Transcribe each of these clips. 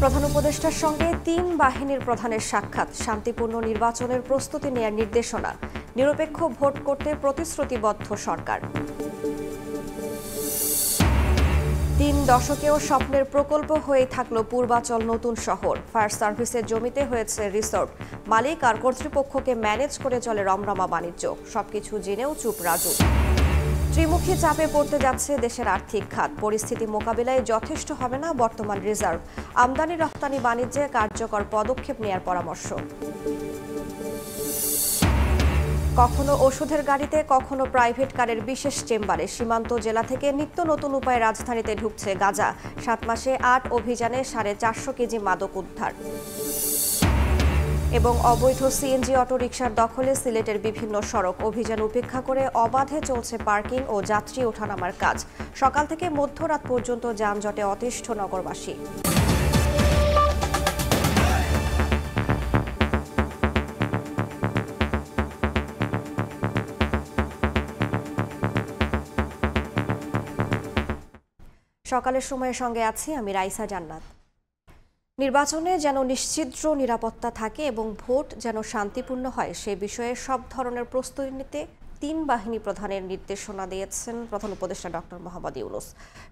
প্রধান উপদেষ্টার সঙ্গে তিন বাহিনীর প্রধানের সাক্ষাৎ, শান্তিপূর্ণ নির্বাচনের প্রস্তুতি নেয়ার নির্দেশনা, নিরপেক্ষ ভোট করতে প্রতিশ্রুতিবদ্ধ সরকার। ৩ দশকেও স্বপ্নের প্রকল্প হয়েই থাকল পূর্বাচল নতুন শহর। ফায়ার সার্ভিসের জমিতে হয়েছে রিসোর্ট, মালিক আর কর্তৃপক্ষকে ম্যানেজ করে চলে রমরমা বাণিজ্য। সবকিছু জেনেও চুপ রাজু। ত্রিমুখী চাপে পড়তে যাচ্ছে দেশের আর্থিক খাত, পরিস্থিতি মোকাবিলায় যথেষ্ট হবে না বর্তমান রিজার্ভ। আমদানি রপ্তানি বাণিজ্যে কার্যকর পদক্ষেপ নেয়ার পরামর্শ। কখনো ওষুধের গাড়িতে, কখনো প্রাইভেট কারের বিশেষ চেম্বারে সীমান্ত জেলা থেকে নিত্য নতুন উপায়ে রাজধানীতে ঢুকছে গাঁজা। 7 মাসে 8 অভিযানে 450 কেজি মাদক উদ্ধার। এবং অবৈধ সিএনজি অটোরিকশার দখলে সিলেটের বিভিন্ন সড়ক, অভিযান উপেক্ষা করে অবাধে চলছে পার্কিং ও যাত্রী ওঠানামার কাজ। সকাল থেকে মধ্যরাত পর্যন্ত যানজটে অতিষ্ঠ নগরবাসী। সকালের সময়ের সঙ্গে আছি আমি রাইসা জান্নাত। নির্বাচনে যেন নিশ্ছিদ্র নিরাপত্তা থাকে এবং ভোট যেন শান্তিপূর্ণ হয় সে বিষয়ে সব ধরনের প্রস্তুতি নিতে 3 বাহিনী প্রধানের নির্দেশনা দিয়েছেন প্রধান উপদেষ্টা ডক্টর মোহাম্মদ ইউনূস।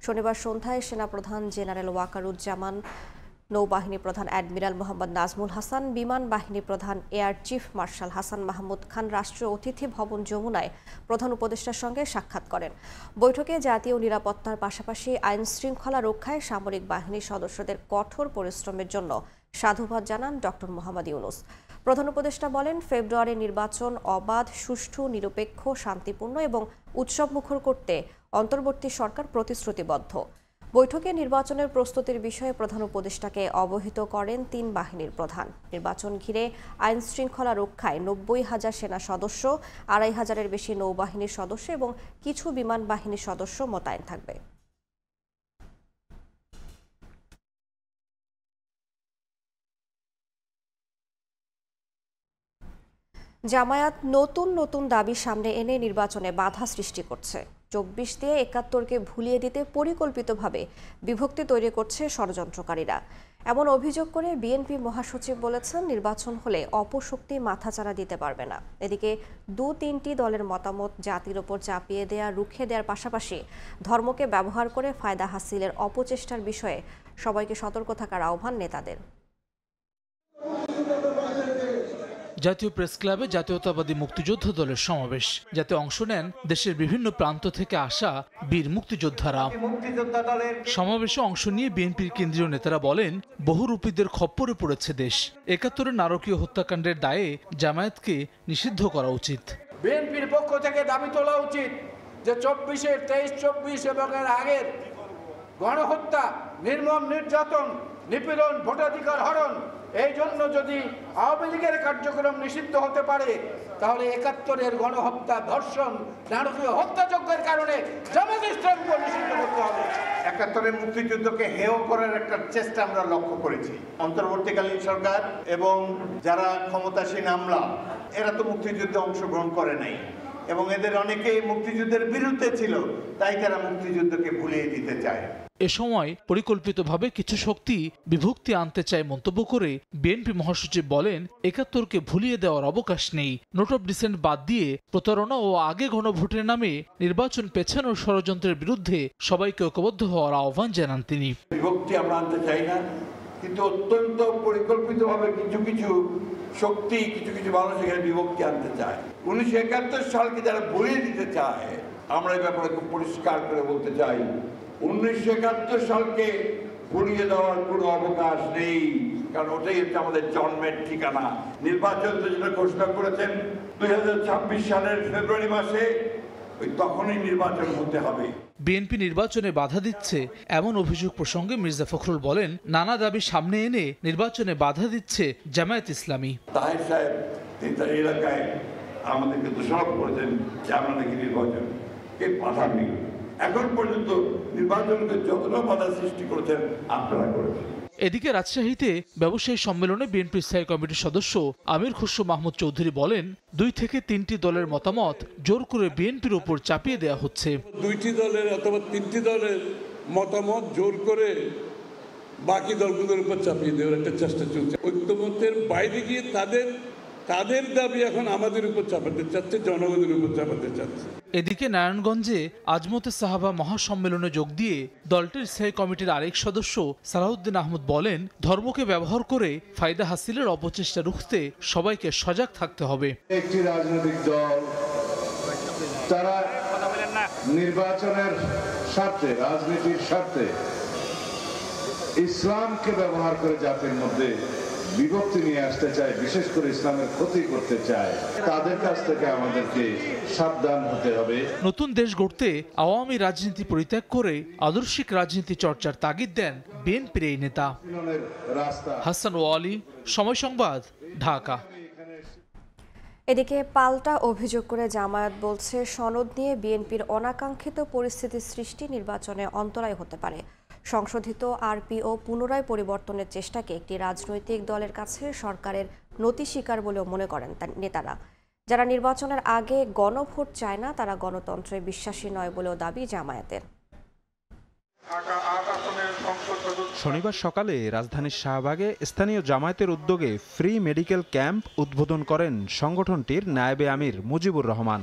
শনিবার সন্ধ্যায় সেনাপ্রধান জেনারেল ওয়াকারুজ্জামান, নৌবাহিনী প্রধান অ্যাডমিরাল মোহাম্মদ নাজমুল হাসান, বিমান বাহিনী প্রধান air chief marshal Hasan Mahmud Khan রাষ্ট্রীয় অতিথি ভবন যমুনায় প্রধান উপদেষ্টার সঙ্গে সাক্ষাৎ করেন। বৈঠকে জাতীয় নিরাপত্তার পাশাপাশি আইন শৃঙ্খলা রক্ষায় সামরিক বাহিনীর সদস্যদের কঠোর পরিশ্রমের জন্য সাধুবাদ জানান ডক্টর মোহাম্মদ ইউনূস। প্রধান উপদেষ্টা বলেন, ফেব্রুয়ারি নির্বাচন অবাধ, সুষ্ঠু, নিরপেক্ষ, শান্তিপূর্ণ এবং উৎসবমুখর করতে অন্তর্বর্তী সরকার প্রতিশ্রুতিবদ্ধ। বৈঠকে নির্বাচনের প্রস্তুতির বিষয়ে প্রধান উপদেষ্টাকে অবহিত করেন 3 বাহিনীর প্রধান। নির্বাচন ঘিরে আইন শৃঙ্খলা রক্ষায় 90,000 সেনা সদস্য, 2,500-এর বেশি নৌবাহিনীর সদস্য এবং কিছু বিমান বাহিনীর সদস্য মোতায়েন থাকবে। জামায়াত নতুন নতুন দাবি সামনে এনে নির্বাচনে বাধা সৃষ্টি করছে। 24 দিয়ে 71কে ভুলিয়ে দিতে পরিকল্পিতভাবে বিভক্তি তৈরি করছে ষড়যন্ত্রকারীরা। এমন অভিযোগ করে বিএনপি মহাসচিব বলেছেন, নির্বাচন হলে অপশক্তি মাথাচাড়া দিতে পারবে না। এদিকে 2-3টি দলের মতামত জাতির ওপর চাপিয়ে দেয়া, রুখে দেওয়ার পাশাপাশি ধর্মকে ব্যবহার করে ফায়দা হাসিলের অপচেষ্টার বিষয়ে সবাইকে সতর্ক থাকার আহ্বান নেতাদের। জাতীয় প্রেস ক্লাবে জাতীয়তাবাদী মুক্তিযোদ্ধা দলের সমাবেশ, যাতে অংশ নেন দেশের বিভিন্ন প্রান্ত থেকে আসা বীর মুক্তিযোদ্ধারা। সমাবেশে অংশ নিয়ে বিএনপির কেন্দ্রীয় নেতারা বলেন, বহুরূপীদের খপ্পরে পড়েছে দেশ। 71-এর নারকীয় হত্যাকাণ্ডের দায়ে জামায়াতকে নিষিদ্ধ করা উচিত। বিএনপির পক্ষ থেকে দাবি তোলা উচিত যে 24-এর 23-24 এবং এর আগের গণহত্যা, নির্মম নির্যাতন, নিপীড়ন, ভোটাধিকার হরণ, এই জন্য যদি আওয়ামী লীগের কার্যক্রম নিষিদ্ধ হতে পারে, তাহলে 71-এর গণহত্যা, ধর্ষণ, নারকীয় হত্যাযজ্ঞের কারণে জামায়াত ইসলামীকে নিষিদ্ধ করতে হবে। 71-এর মুক্তিযুদ্ধকে হেয় করার একটা চেষ্টা আমরা লক্ষ্য করেছি। অন্তর্বর্তীকালীন সরকার এবং যারা ক্ষমতাসীন আমলা, এরা তো মুক্তিযুদ্ধে অংশগ্রহণ করে নাই এবং এদের অনেকেই মুক্তিযুদ্ধের বিরুদ্ধে ছিল, তাই তারা মুক্তিযুদ্ধকে ভুলিয়ে দিতে চায়। এ সময় পরিকল্পিতভাবে কিছু শক্তি বিভক্তি আনতে চায় মন্তব্য করে বিএনপি মহাসচিব বলেন, 71কে ভুলিয়ে দেওয়ার অবকাশ নেই। নোট অফ ডিসেন্ট বাদ দিয়ে প্রতারণা ও আগে গণভোটের নামে নির্বাচন পেছানোর ষড়যন্ত্রের বিরুদ্ধে সবাইকে ঐক্যবদ্ধ হওয়ার আহ্বান জানান তিনি। বিভক্তি আমরা আনতে চাই না, কিন্তু অত্যন্ত পরিকল্পিতভাবে কিছু কিছু শক্তি, কিছু কিছু মানুষ এখানে বিভক্তি আনতে চায়। 1971 সালকে যারা ভুলিয়ে দিতে চায়, আমরা এই ব্যাপারে খুব পরিষ্কার করে বলতে চাই, 1971 সালকে ভুলিয়ে দেওয়ার কোনো অবকাশ নেই, কারণ ওটাই হচ্ছে আমাদের জন্মের ঠিকানা। নির্বাচন যেটা ঘোষণা করেছেন 2026 সালের ফেব্রুয়ারি মাসে, ওই তখনই নির্বাচন হতে হবে। বিএনপি নির্বাচনে বাধা দিচ্ছে এমন অভিযোগ প্রসঙ্গে মির্জা ফখরুল বলেন, নানা দাবি সামনে এনে নির্বাচনে বাধা দিচ্ছে জামায়াত ইসলামী। তাহের সাহেব তিনি তার এলাকায় আমাদেরকে দোষারোপ করেছেন যে আমরা নাকি নির্বাচনকে বাধা দিই। এখন পর্যন্ত নির্বাচনকে যতটা বাধা সৃষ্টি করেছেন আপনারা করেছেন। এদিকে রাজশাহীতে ব্যবসায়ী সম্মেলনে বিএনপি স্থায়ী কমিটির সদস্য আমির খসরু মাহমুদ চৌধুরী বলেন, 2 থেকে 3টি দলের মতামত জোর করে বিএনপির উপর চাপিয়ে দেওয়া হচ্ছে। 2টি দলের অথবা 3টি দলের মতামত জোর করে বাকি দলগুলোর উপর চাপিয়ে দেওয়ার একটা চেষ্টা চলছে। ঐক্যমত্যের বাইরে গিয়ে তাদের দাবি এখন আমাদের উপর চাপাতে চাচ্ছে, জনগণের উপর চাপাতে চাচ্ছে। এদিকে নারায়ণগঞ্জে আজমতে সাহাবা মহাসম্মেলনে যোগ দিয়ে দলটির স্থায়ী কমিটির আরেক সদস্য সালাউদ্দিন আহমদ বলেন, ধর্মকে ব্যবহার করে ফায়দা হাসিলের অপচেষ্টা রুখতে সবাইকে সজাগ থাকতে হবে। একটি রাজনৈতিক দল তারা নির্বাচনের স্বার্থে, রাজনীতির স্বার্থে ইসলামকে ব্যবহার করে জাতির মধ্যে বিভক্তি নিয়ে আসতে চায়, বিশেষ করে ইসলামের ক্ষতি করতে চায়। তাদের কাছ থেকে আমাদেরকে সাবধান হতে হবে। নতুন দেশ গড়তে আওয়ামী রাজনীতি পরিত্যাগ করে আদর্শিক রাজনীতি চর্চার তাগিদ দেন বিএনপির এই নেতা। হাসান ওয়ালি, সময় সংবাদ, ঢাকা। এদিকে পাল্টা অভিযোগ করে জামায়াত বলছে, সনদ নিয়ে বিএনপির অনাকাঙ্ক্ষিত পরিস্থিতি সৃষ্টি নির্বাচনে অন্তরায় হতে পারে। সংশোধিত আরপিও পুনরায় পরিবর্তনের চেষ্টাকে একটি রাজনৈতিক দলের কাছে সরকারের নতি স্বীকার বলেও মনে করেন নেতারা। যারা নির্বাচনের আগে গণভোট চায় না, তারা গণতন্ত্রে বিশ্বাসী নয় বলেও দাবি জামায়াতের। শনিবার সকালে রাজধানীর শাহবাগে স্থানীয় জামায়াতের উদ্যোগে ফ্রি মেডিকেল ক্যাম্প উদ্বোধন করেন সংগঠনটির নায়েবে আমির মুজিবুর রহমান।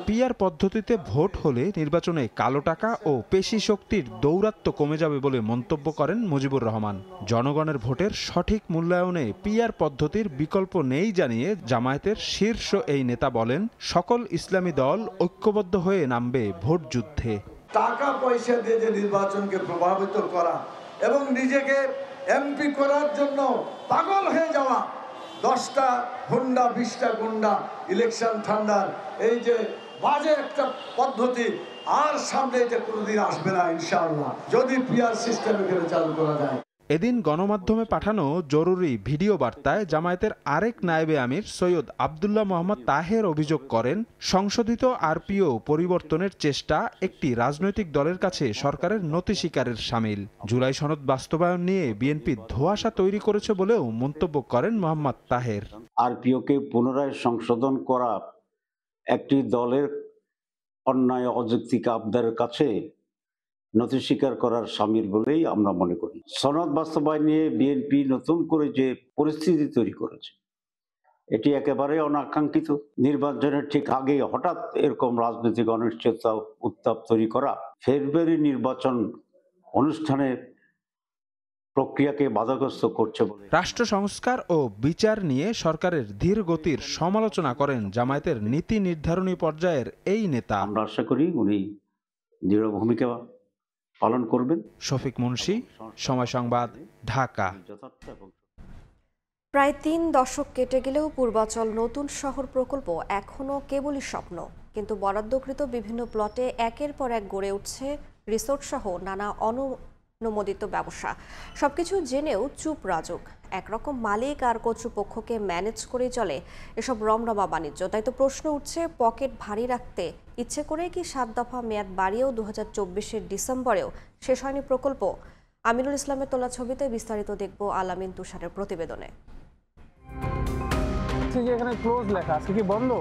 পিআর পদ্ধতিতে ভোট হলে নির্বাচনে কালো টাকা ও পেশি শক্তির দৌরাত্ম্য কমে যাবে বলে মন্তব্য করেন মুজিবুর রহমান। জনগণের ভোটের সঠিক মূল্যায়নে পিআর পদ্ধতির বিকল্প নেই জানিয়ে জামায়াতের শীর্ষ এই নেতা বলেন, সকল ইসলামী দল ঐক্যবদ্ধ হয়ে নামবে ভোট যুদ্ধে। টাকা পয়সা দিয়ে যে নির্বাচনকে প্রভাবিত করা এবং নিজেকে এমপি করার জন্য পাগল হয়ে যাওয়া, 10টা হুন্ডা 20টা গুন্ডা ইলেকশন ঠান্ডার এই যে বাজে একটা পদ্ধতি আর সামনে এটা কোনোদিন আসবে না ইনশাআল্লাহ, যদি পিআর সিস্টেম এখানে চালু করা যায়। এদিন গণমাধ্যমে পাঠানো জরুরি ভিডিও বার্তায় জামায়াতের আরেক নায়েবে আমির সৈয়দ আব্দুল্লাহ মোহাম্মদ তাহের অভিযোগ করেন, সংশোধিত আরপিও পরিবর্তনের চেষ্টা একটি রাজনৈতিক দলের কাছে সরকারের নতি স্বীকারের শামিল। জুলাই সনদ বাস্তবায়ন নিয়ে বিএনপি ধোঁয়াশা তৈরি করেছে বলেও মন্তব্য করেন মোহাম্মদ তাহের। আরপিওকে পুনরায় সংশোধন করা একটি দলের অন্যায় অযৌক্তিক আবদারের কাছে নথি স্বীকার করার শামিল বলেই আমরা মনে করি। সনদ বাস্তবায়ন নিয়ে বিএনপি নতুন করে যে পরিস্থিতি তৈরি করেছে, এটি একেবারে অনাকাঙ্ক্ষিত। নির্বাচনের ঠিক আগে হঠাৎ এরকম রাজনৈতিক অনিশ্চয়তা উত্তাপ তৈরি করা ফেব্রুয়ারি নির্বাচন অনুষ্ঠানের প্রক্রিয়াকে বাধাগ্রস্ত করছে বলে রাষ্ট্র সংস্কার ও বিচার নিয়ে সরকারের ধীর গতির সমালোচনা করেন জামায়াতের নীতি নির্ধারণী পর্যায়ের এই নেতা। আমরা আশা করি উনি দৃঢ় ভূমিকা পালন করবেন। শফিক মুন্সি, সময় সংবাদ, ঢাকা। প্রায় 3 দশক কেটে গেলেও পূর্বাচল নতুন শহর প্রকল্প এখনও কেবলই স্বপ্ন। কিন্তু বরাদ্দকৃত বিভিন্ন প্লটে একের পর এক গড়ে উঠছে রিসোর্ট সহ নানা অনুমোদিত ব্যবসা। সবকিছু জেনেও চুপ রাজুক, একরকম মালিক আর কর্তৃপক্ষকে ম্যানেজ করে চলে এসব রমরমা বাণিজ্য। তাই তো প্রশ্ন উঠছে, পকেট ভারী রাখতে ইচ্ছে করে কি 7 দফা মেয়াদ বাড়িয়েও 2024-এর ডিসেম্বরেও শেষ হয়নি প্রকল্প? আমিনুল ইসলামের তোলা ছবিতে বিস্তারিত দেখব আলামিন তুষারের প্রতিবেদনে। এখানে ক্লোজ লেখা আছে, কি বন্ধ?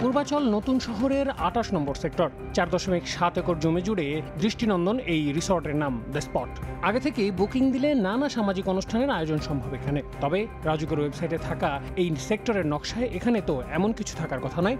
পূর্বাচল নতুন শহরের 28 নম্বর সেক্টর, 4.7 একর জমি জুড়ে দৃষ্টিনন্দন এই রিসর্টের নাম দ্য স্পট। আগে থেকেই বুকিং দিলে নানা সামাজিক অনুষ্ঠানের আয়োজন সম্ভব এখানে। তবে রাজুকের ওয়েবসাইটে থাকা এই সেক্টরের নকশায় এখানে তো এমন কিছু থাকার কথা নয়।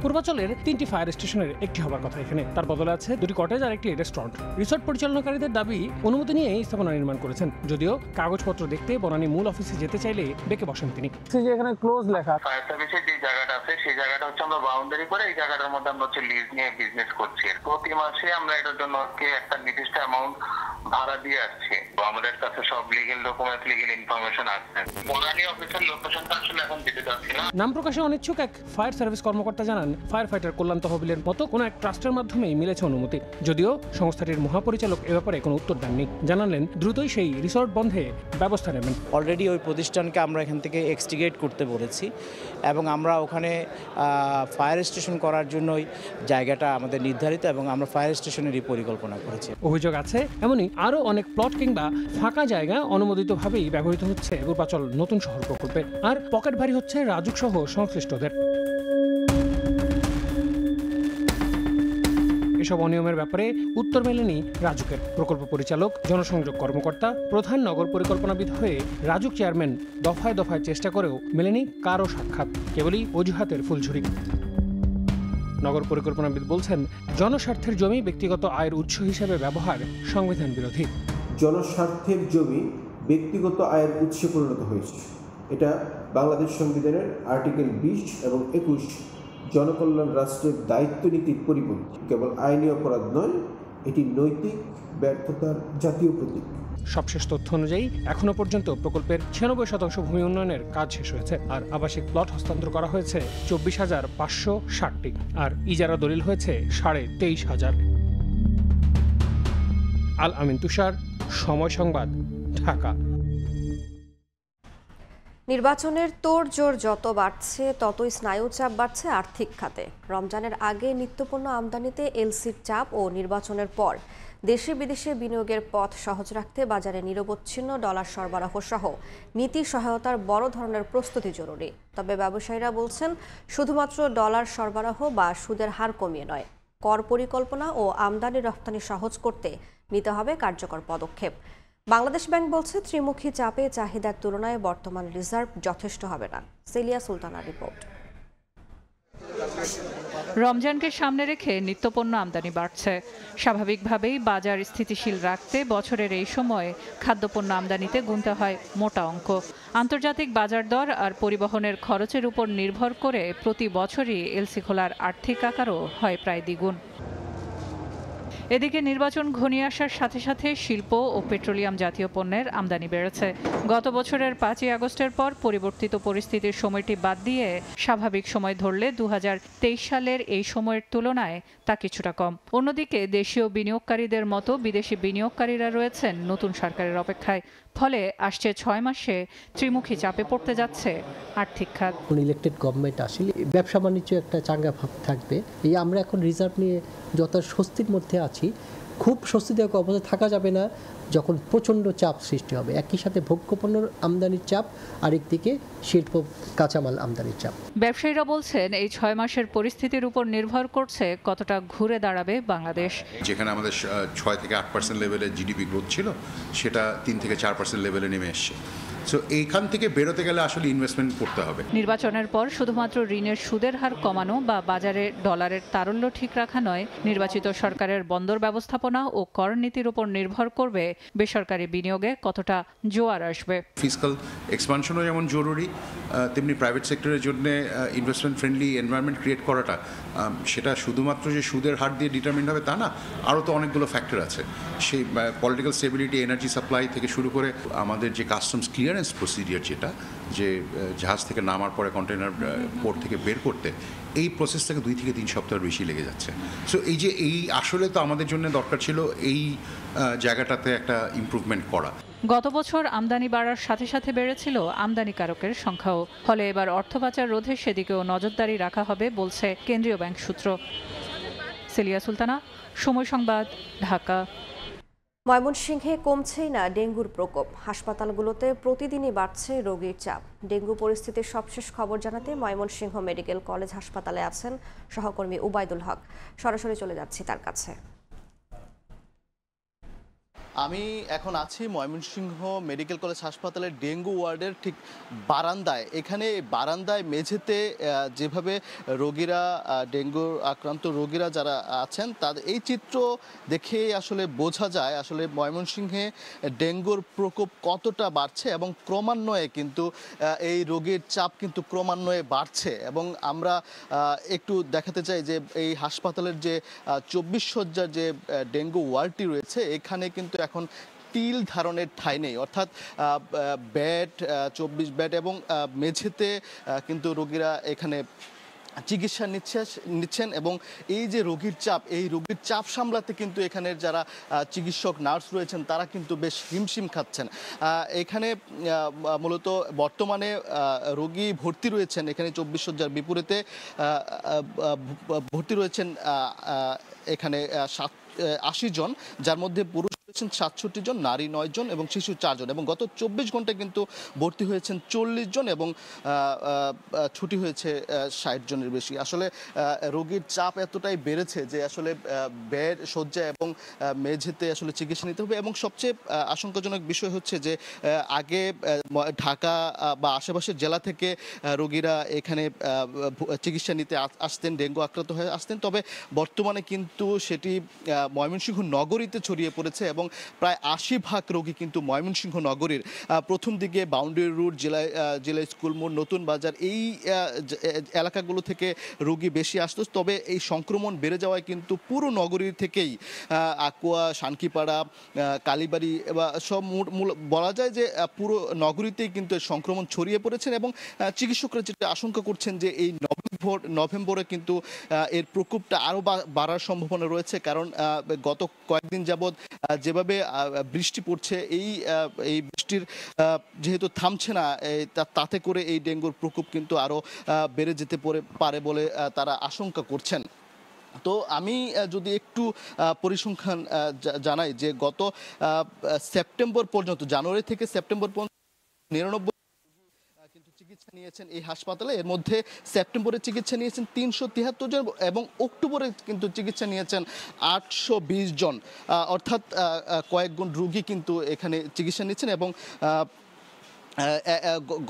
পূর্বাচলের 3টি ফায়ার স্টেশনের একটি হবার কথা এখানে, তার বদলে আছে 2টি কটেজ আর একটি রেস্টুরেন্ট। রিসর্ট পরিচালনাকারীদের দাবি অনুমতি নিয়ে এই স্থাপনা নির্মাণ করেছেন, যদিও কাগজপত্র দেখতে বনানী মূল অফিসে যেতে চাইলে বেঁকে বসেন তিনি। এখানে ক্লোজ লেখা। ফায়ার সার্ভিসের যে জায়গাটা আছে সেই জায়গাটা হচ্ছে আমরা বাউন্ডারি করে এই জায়গাটার মধ্যে আমরা হচ্ছে লিজ নিয়ে বিজনেস করছি। প্রতি মাসে আমরা এটার জন্য একটা নির্দিষ্ট অ্যামাউন্ট ভাড়া দিয়ে আসছি। আমাদের কাছে সব লিগ্যাল ডকুমেন্ট, লিগ্যাল ইনফরমেশন আছে। বনানী অফিসের লোকেশনটা আসলে এখন দিতে যাচ্ছি না। নাম প্রকাশে অনিচ্ছুক এক ফায়ার সার্ভিস কর্মকর্তা জানান, ফায়ার ফাইটার কল্যাণ তহবিলের মতো কোনো এক ট্রাস্টের মাধ্যমেই মিলেছে অনুমতি। যদিও সংস্থাটির মহাপরিচালক এ ব্যাপারে কোনো উত্তর দেননি। জানালেন দ্রুতই সেই রিসর্ট বন্ধে ব্যবস্থা নেবেন। অলরেডি ওই প্রতিষ্ঠানকে আমরা এখান থেকে এক্সটিগেট করতে বলেছি এবং আমরা ওখানে ফায়ার স্টেশন করার জন্যই জায়গাটা আমাদের নির্ধারিত এবং আমরা ফায়ার স্টেশনেরই পরিকল্পনা করেছি। অভিযোগ আছে এমনই আরও অনেক প্লট কিংবা ফাঁকা জায়গা অনুমোদিতভাবেই ব্যবহৃত হচ্ছে পূর্বাচল নতুন শহর প্রকল্পে, আর পকেট ভারী হচ্ছে রাজুক সহ সংশ্লিষ্টদের। এসব অনিয়মের ব্যাপারে উত্তর মেলেনি রাজুকের। প্রকল্প পরিচালক, জনসংযোগ কর্মকর্তা, প্রধান নগর পরিকল্পনাবিদ হয়ে রাজুক চেয়ারম্যান দফায় দফায় চেষ্টা করেও মেলেনি কারো সাক্ষাৎ, কেবলই অজুহাতের ফুলঝুরি। নগর পরিকল্পনাবিদ বলছেন, জনস্বার্থের জমি ব্যক্তিগত আয়ের উৎস হিসেবে ব্যবহার সংবিধান বিরোধী। জনস্বার্থের জমি ব্যক্তিগত আয়ের উৎসে পরিণত হয়েছে, এটা বাংলাদেশ সংবিধানের আর্টিকেল 20 এবং 21 জনকল্যাণ রাষ্ট্রের দায়িত্ব নীতির পরিপন্থী। কেবল আইনি অপরাধ নয়, এটি নৈতিক ব্যর্থতার জাতীয় প্রতীক। সবশেষ তথ্য অনুযায়ী এখনো পর্যন্ত প্রকল্পের 96% ভূমি উন্নয়নের কাজ শেষ হয়েছে, আর আবাসিক প্লট হস্তান্তর করা হয়েছে 24,560টি, আর ইজারা দলিল হয়েছে 23,500। আল আমিন তুষার, সময় সংবাদ, ঢাকা। নির্বাচনের তোড়জোড় যত বাড়ছে ততই স্নায়ুচাপ বাড়ছে আর্থিক খাতে। রমজানের আগে নিত্যপণ্য আমদানিতে এলসির চাপ ও নির্বাচনের পর দেশে বিদেশে বিনিয়োগের পথ সহজ রাখতে বাজারে নিরবচ্ছিন্ন ডলার সরবরাহ সহ নীতি সহায়তার বড় ধরনের প্রস্তুতি জরুরি। তবে ব্যবসায়ীরা বলছেন, শুধুমাত্র ডলার সরবরাহ বা সুদের হার কমিয়ে নয়, কর পরিকল্পনা ও আমদানি রপ্তানি সহজ করতে নিতে হবে কার্যকর পদক্ষেপ। বাংলাদেশ ব্যাংক বলছে, ত্রিমুখী চাপে চাহিদার তুলনায় বর্তমান রিজার্ভ যথেষ্ট হবে না। সেলিয়া সুলতানার রিপোর্ট। রমজানকে সামনে রেখে নিত্যপণ্য আমদানি বাড়ছে। স্বাভাবিকভাবেই বাজার স্থিতিশীল রাখতে বছরের এই সময়ে খাদ্যপণ্য আমদানিতে গুনতে হয় মোটা অঙ্ক। আন্তর্জাতিক বাজার দর আর পরিবহনের খরচের উপর নির্ভর করে প্রতি বছরই এলসি খোলার আর্থিক আকারও হয় প্রায় দ্বিগুণ। এদিকে নির্বাচন ঘনিয়ে আসার সাথে সাথে শিল্প ও পেট্রোলিয়াম জাতীয় পণ্যের আমদানি বেড়েছে। গত বছরের 5ই আগস্টের পর পরিবর্তিত পরিস্থিতির সময়টি বাদ দিয়ে স্বাভাবিক সময় ধরলে 2023 সালের এই সময়ের তুলনায় তা কিছুটা কম। অন্যদিকে দেশীয় বিনিয়োগকারীদের মতো বিদেশি বিনিয়োগকারীরা রয়েছেন নতুন সরকারের অপেক্ষায়। ফলে আসছে 6 মাসে ত্রিমুখী চাপে পড়তে যাচ্ছে আর্থিক খাত। ইলেক্টেড গভর্নমেন্ট আসলে ব্যবসা বাণিজ্য একটা চাঙ্গা ভাব থাকবে। এই আমরা এখন রিজার্ভ নিয়ে যত স্বস্তির মধ্যে আছি, খুব স্বস্তিদায়ক অবস্থায় থাকা যাবে না যখন প্রচণ্ড চাপ সৃষ্টি হবে। একই সাথে ভোগ্যপণ্যের আমদানির চাপ, আরেকদিকে শিল্প কাঁচামাল আমদানির চাপ। ব্যবসায়ীরা বলছেন, এই 6 মাসের পরিস্থিতির উপর নির্ভর করছে কতটা ঘুরে দাঁড়াবে বাংলাদেশ। যেখানে আমাদের 6 থেকে 8% লেভেলে জিডিপি গ্রোথ ছিল, সেটা 3 থেকে 4% লেভেলে নেমে এসছে। সো এইখান থেকে বেরোতে গেলে আসলে ইনভেস্টমেন্ট করতে হবে। নির্বাচনের পর শুধুমাত্র ঋণের সুদের হার কমানো বা বাজারে ডলারের তারল্য ঠিক রাখা নয়, নির্বাচিত সরকারের বন্দর ব্যবস্থাপনা ও কর নীতির উপর নির্ভর করবে বেসরকারি বিনিয়োগে কতটা জোয়ার আসবে। ফিসকাল এক্সপানশনও যেমন জরুরি, তেমনি প্রাইভেট সেক্টরের জন্য ইনভেস্টমেন্ট ফ্রেন্ডলি এনভায়রনমেন্ট ক্রিয়েট করাটা, সেটা শুধুমাত্র যে সুদের হার দিয়ে ডিটারমিন হবে তা না, আরও তো অনেকগুলো ফ্যাক্টর আছে। সেই পলিটিক্যাল স্টেবিলিটি, এনার্জি সাপ্লাই থেকে শুরু করে আমাদের যে কাস্টমস ক্লিয়ারেন্স প্রসিডিওর, যেটা যে জাহাজ থেকে নামার পরে কন্টেনার পোর্ট থেকে বের করতে, এই প্রসেস থেকে 2 থেকে 3 সপ্তাহ বেশি লেগে যাচ্ছে। সো এই আসলে তো আমাদের জন্য দরকার ছিল এই জায়গাটাতে একটা ইমপ্রুভমেন্ট করা। গত বছর আমদানি বাড়ার সাথে সাথে বেড়েছিল আমদানিকারকের সংখ্যাও। ফলে এবার অর্থ পাচার রোধে সেদিকেও নজরদারি রাখা হবে বলছে কেন্দ্রীয় ব্যাংক সূত্র। সেলিয়া সুলতানা, সময় সংবাদ, ঢাকা। ময়মনসিংহে কমছেই না ডেঙ্গুর প্রকোপ। হাসপাতালগুলোতে প্রতিদিনই বাড়ছে রোগীর চাপ। ডেঙ্গু পরিস্থিতির সবশেষ খবর জানাতে ময়মনসিংহ মেডিকেল কলেজ হাসপাতালে আছেন সহকর্মী উবাইদুল হক। সরাসরি চলে যাচ্ছি তার কাছে। আমি এখন আছি ময়মনসিংহ মেডিকেল কলেজ হাসপাতালের ডেঙ্গু ওয়ার্ডের ঠিক বারান্দায়। এখানে বারান্দায় মেঝেতে যেভাবে রোগীরা, ডেঙ্গু আক্রান্ত রোগীরা যারা আছেন, তাদের এই চিত্র দেখে আসলে বোঝা যায় আসলে ময়মনসিংহে ডেঙ্গুর প্রকোপ কতটা বাড়ছে এবং ক্রমান্বয়ে কিন্তু এই রোগীর চাপ কিন্তু ক্রমান্বয়ে বাড়ছে। এবং আমরা একটু দেখাতে চাই যে এই হাসপাতালের যে 24 শয্যার যে ডেঙ্গু ওয়ার্ডটি রয়েছে, এখানে কিন্তু এখন টিল ধারণের ঠাঁই নেই, অর্থাৎ বেড, 24 বেড এবং মেঝেতে কিন্তু রোগীরা এখানে চিকিৎসা নিচ্ছেন। এবং এই যে রোগীর চাপ, এই রোগীর চাপ সামলাতে কিন্তু এখানের যারা চিকিৎসক, নার্স রয়েছেন, তারা কিন্তু বেশ হিমশিম খাচ্ছেন। এখানে মূলত বর্তমানে রোগী ভর্তি রয়েছেন, এখানে 24 শয্যার বিপরীতে ভর্তি রয়েছেন এখানে 80 জন, যার মধ্যে পুরুষ 67 জন, নারী 9 জন এবং শিশু 4 জন, এবং গত 24 ঘন্টায় কিন্তু ভর্তি হয়েছেন 40 জন এবং ছুটি হয়েছে 60 জনের বেশি। আসলে রোগীর চাপ এতটাই বেড়েছে যে আসলে বেড, শয্যা এবং মেঝেতে আসলে চিকিৎসা নিতে হবে। এবং সবচেয়ে আশঙ্কাজনক বিষয় হচ্ছে যে আগে ঢাকা বা আশেপাশের জেলা থেকে রোগীরা এখানে চিকিৎসা নিতে আসতেন, ডেঙ্গু আক্রান্ত হয়ে আসতেন, তবে বর্তমানে কিন্তু সেটি ময়মনসিংহ নগরীতে ছড়িয়ে পড়েছে এবং প্রায় 80% রোগী কিন্তু ময়মনসিংহ নগরীর প্রথম দিকে বাউন্ডারি রোড, জেলা স্কুল মোড়, নতুন বাজার এই এলাকাগুলো থেকে রোগী বেশি আসতো। তবে এই সংক্রমণ বেড়ে যাওয়ায় কিন্তু পুরো নগরীর থেকেই আকুয়া, শানকিপাড়া, কালীবাড়ি বা সব বলা যায় যে পুরো নগরীতেই কিন্তু সংক্রমণ ছড়িয়ে পড়েছেন এবং চিকিৎসকরা যেটা আশঙ্কা করছেন যে এই নভেম্বরে কিন্তু এর প্রকোপটা আরও বাড়ার সম্ভাবনা রয়েছে। কারণ গত কয়েকদিন যাবৎ যেভাবে বৃষ্টি পড়ছে, এই বৃষ্টির যেহেতু থামছে না, তাতে করে এই ডেঙ্গুর প্রকোপ কিন্তু আরও বেড়ে যেতে পারে বলে তারা আশঙ্কা করছেন। তো আমি যদি একটু পরিসংখ্যান জানাই যে গত সেপ্টেম্বর পর্যন্ত, জানুয়ারি থেকে সেপ্টেম্বর পর্যন্ত 99 কিন্তু চিকিৎসা নিয়েছেন এই হাসপাতালে। এর মধ্যে সেপ্টেম্বরে চিকিৎসা নিয়েছেন 373 জন এবং অক্টোবরে কিন্তু চিকিৎসা নিয়েছেন 820 জন, অর্থাৎ কয়েক গুণ রোগী কিন্তু এখানে চিকিৎসা নিচ্ছেন। এবং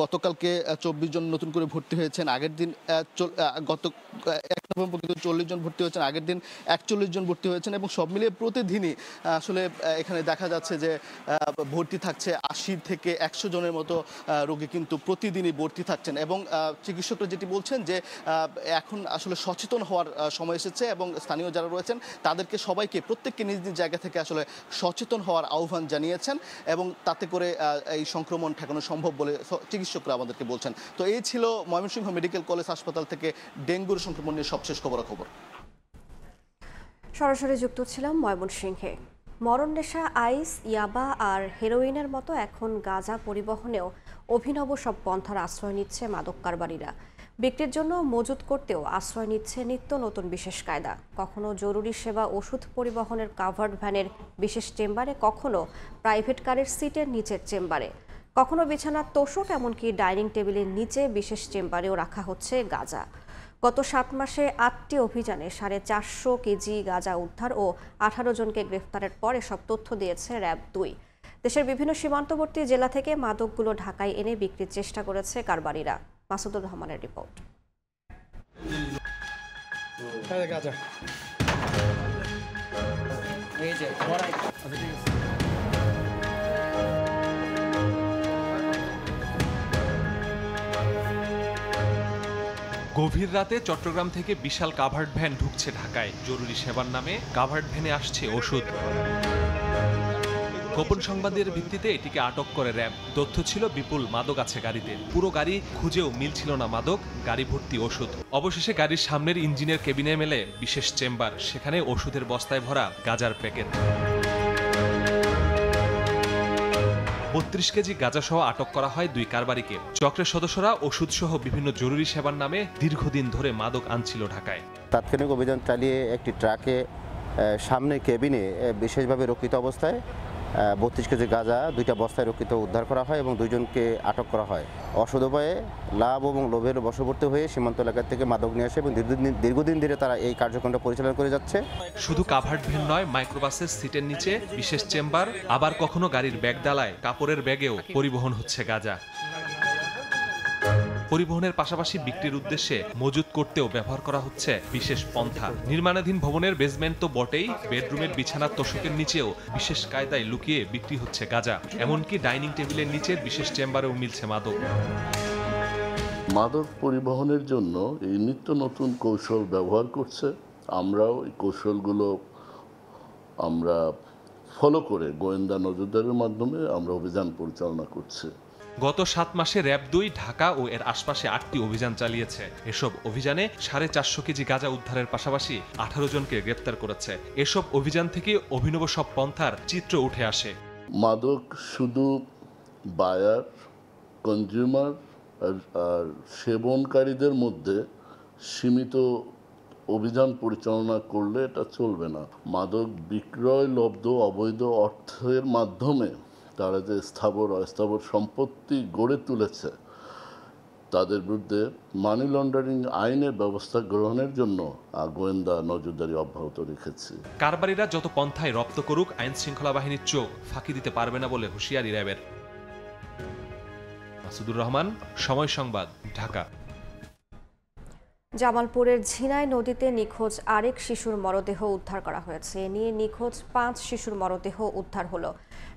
গতকালকে 24 জন নতুন করে ভর্তি হয়েছেন, আগের দিন গত 1 নভেম্বর কিন্তু 40 জন ভর্তি হয়েছেন, আগের দিন 41 জন ভর্তি হয়েছেন এবং সব মিলিয়ে প্রতিদিনই আসলে এখানে দেখা যাচ্ছে যে ভর্তি থাকছে 80 থেকে 100 জনের মতো রোগী কিন্তু প্রতিদিনই ভর্তি থাকছেন। এবং চিকিৎসকরা যেটি বলছেন যে এখন আসলে সচেতন হওয়ার সময় এসেছে এবং স্থানীয় যারা রয়েছেন তাদেরকে সবাইকে প্রত্যেককে নিজ নিজ জায়গা থেকে আসলে সচেতন হওয়ার আহ্বান জানিয়েছেন এবং তাতে করে এই সংক্রমণ ঠেকানো সম্ভব বলে চিকিৎসকরা আমাদেরকে বলছেন। তো এই ছিল ময়মনসিংহ মেডিকেল কলেজ হাসপাতাল থেকে ডেঙ্গুর সংক্রমণ নিয়ে সবশেষ খবরাখবর। সরাসরি যুক্ত ছিলাম ময়মনসিংহে। মরণ নেশা আইস, ইয়াবা আর হেরোইনের মতো এখন গাঁজা পরিবহনেও অভিনব সব পন্থার আশ্রয় নিচ্ছে মাদক কারবারিরা। বিক্রির জন্য মজুত করতেও আশ্রয় নিচ্ছে নিত্য নতুন বিশেষ কায়দা। কখনো জরুরি সেবা ওষুধ পরিবহনের কাভার্ড ভ্যানের বিশেষ চেম্বারে, কখনো প্রাইভেট কারের সিটের নিচের চেম্বারে, কখনো বিছানার তোষক, এমনকি ডাইনিং টেবিলের নিচে বিশেষ চেম্বারেও রাখা হচ্ছে গাঁজা। গত 7 মাসে 8টি অভিযানে 450 কেজি গাঁজা উদ্ধার ও 18 জনকে গ্রেফতারের পর এসব তথ্য দিয়েছে র্যাব 2। দেশের বিভিন্ন সীমান্তবর্তী জেলা থেকে মাদকগুলো ঢাকায় এনে বিক্রির চেষ্টা করেছে কারবারিরা। মাসুদুর রহমানের রিপোর্ট। গভীর রাতে চট্টগ্রাম থেকে বিশাল কাভার্ড ভ্যান ঢুকছে ঢাকায়। জরুরি সেবার নামে কাভার্ড ভ্যানে আসছে ওষুধ। গোপন সংবাদের ভিত্তিতে এটিকে আটক করে র্যাব। তথ্য ছিল বিপুল মাদক আছে গাড়িতে। পুরো গাড়ি খুঁজেও মিলছিল না মাদক, গাড়ি ভর্তি ওষুধ। অবশেষে গাড়ির সামনের ইঞ্জিনের কেবিনে মেলে বিশেষ চেম্বার, সেখানে ওষুধের বস্তায় ভরা গাঁজার প্যাকেট। 32 কেজি গাঁজাসহ আটক করা হয় 2 কারবারিকে। চক্রের সদস্যরা ওষুধসহ বিভিন্ন জরুরি সেবার নামে দীর্ঘদিন ধরে মাদক আনছিল ঢাকায়। তাৎক্ষণিক অভিযান চালিয়ে একটি ট্রাকে সামনে কেবিনে বিশেষভাবে রক্ষিত অবস্থায় 32 কেজি গাঁজা 2টা বস্তায় রক্ষিত উদ্ধার করা হয় এবং 2 জনকে আটক করা হয়। অসৎ উপায়ে লাভ এবং লোভের বশবর্তী হয়ে সীমান্ত এলাকা থেকে মাদক নিয়ে আসে এবং দীর্ঘদিন ধরে তারা এই কার্যক্রমটা পরিচালনা করে যাচ্ছে। শুধু কাভার্ড ভ্যান নয়, মাইক্রোবাসের সিটের নিচে বিশেষ চেম্বার, আবার কখনো গাড়ির ব্যাগ ডালায় কাপড়ের ব্যাগেও পরিবহন হচ্ছে গাঁজা। পরিবহনের পাশাপাশি বিক্রির উদ্দেশ্যে মজুত করতেও ব্যবহার করা হচ্ছে বিশেষ পন্থা। নির্মাণাধীন ভবনের বেসমেন্ট তো বটেই, বেডরুমের বিছানার তোষকের নিচেও বিশেষ কায়দায় লুকিয়ে বিক্রি হচ্ছে গাঁজা। এমনকি ডাইনিং টেবিলের নিচের বিশেষ চেম্বারেও মিলছে মাদক। মাদক পরিবহনের জন্য এই নিত্য নতুন কৌশল ব্যবহার করছে। আমরাও এই কৌশলগুলো আমরা ফলো করে গোয়েন্দা নজরদারির মাধ্যমে আমরা অভিযান পরিচালনা করছি। গত 7 মাসে র্যাব 2 ঢাকা ও এর আশপাশে 8টি অভিযান চালিয়েছে। এসব অভিযানে 450 কেজি গাঁজা উদ্ধারের পাশাপাশি 18 জনকে গ্রেপ্তার করেছে। এসব অভিযান থেকে অভিনব সব পন্থার চিত্র উঠে আসে। মাদক শুধু বায়ার, কনজিউমার আর সেবনকারীদের মধ্যে সীমিত অভিযান পরিচালনা করলে এটা চলবে না। মাদক বিক্রয় লব্ধ অবৈধ অর্থের মাধ্যমে তারা যে স্থাবর অস্থাবর সম্পত্তি গড়ে তুলেছে তাদের বিরুদ্ধে মানি লন্ডারিং আইনের ব্যবস্থা গ্রহণের জন্য গোয়েন্দা নজরদারি অব্যাহত রেখেছে। কারবারিরা যত পন্থায় রপ্ত করুক আইন শৃঙ্খলা বাহিনীর চোখ ফাঁকি দিতে পারবে না বলে হুঁশিয়ারি র্যাবের। মাসুদুর রহমান, সময় সংবাদ, ঢাকা। জামালপুরের ঝিনাই নদীতে নিখোঁজ আরেক শিশুর মরদেহ উদ্ধার করা হয়েছে। এ নিয়ে নিখোঁজ 5 শিশুর মরদেহ উদ্ধার হলো।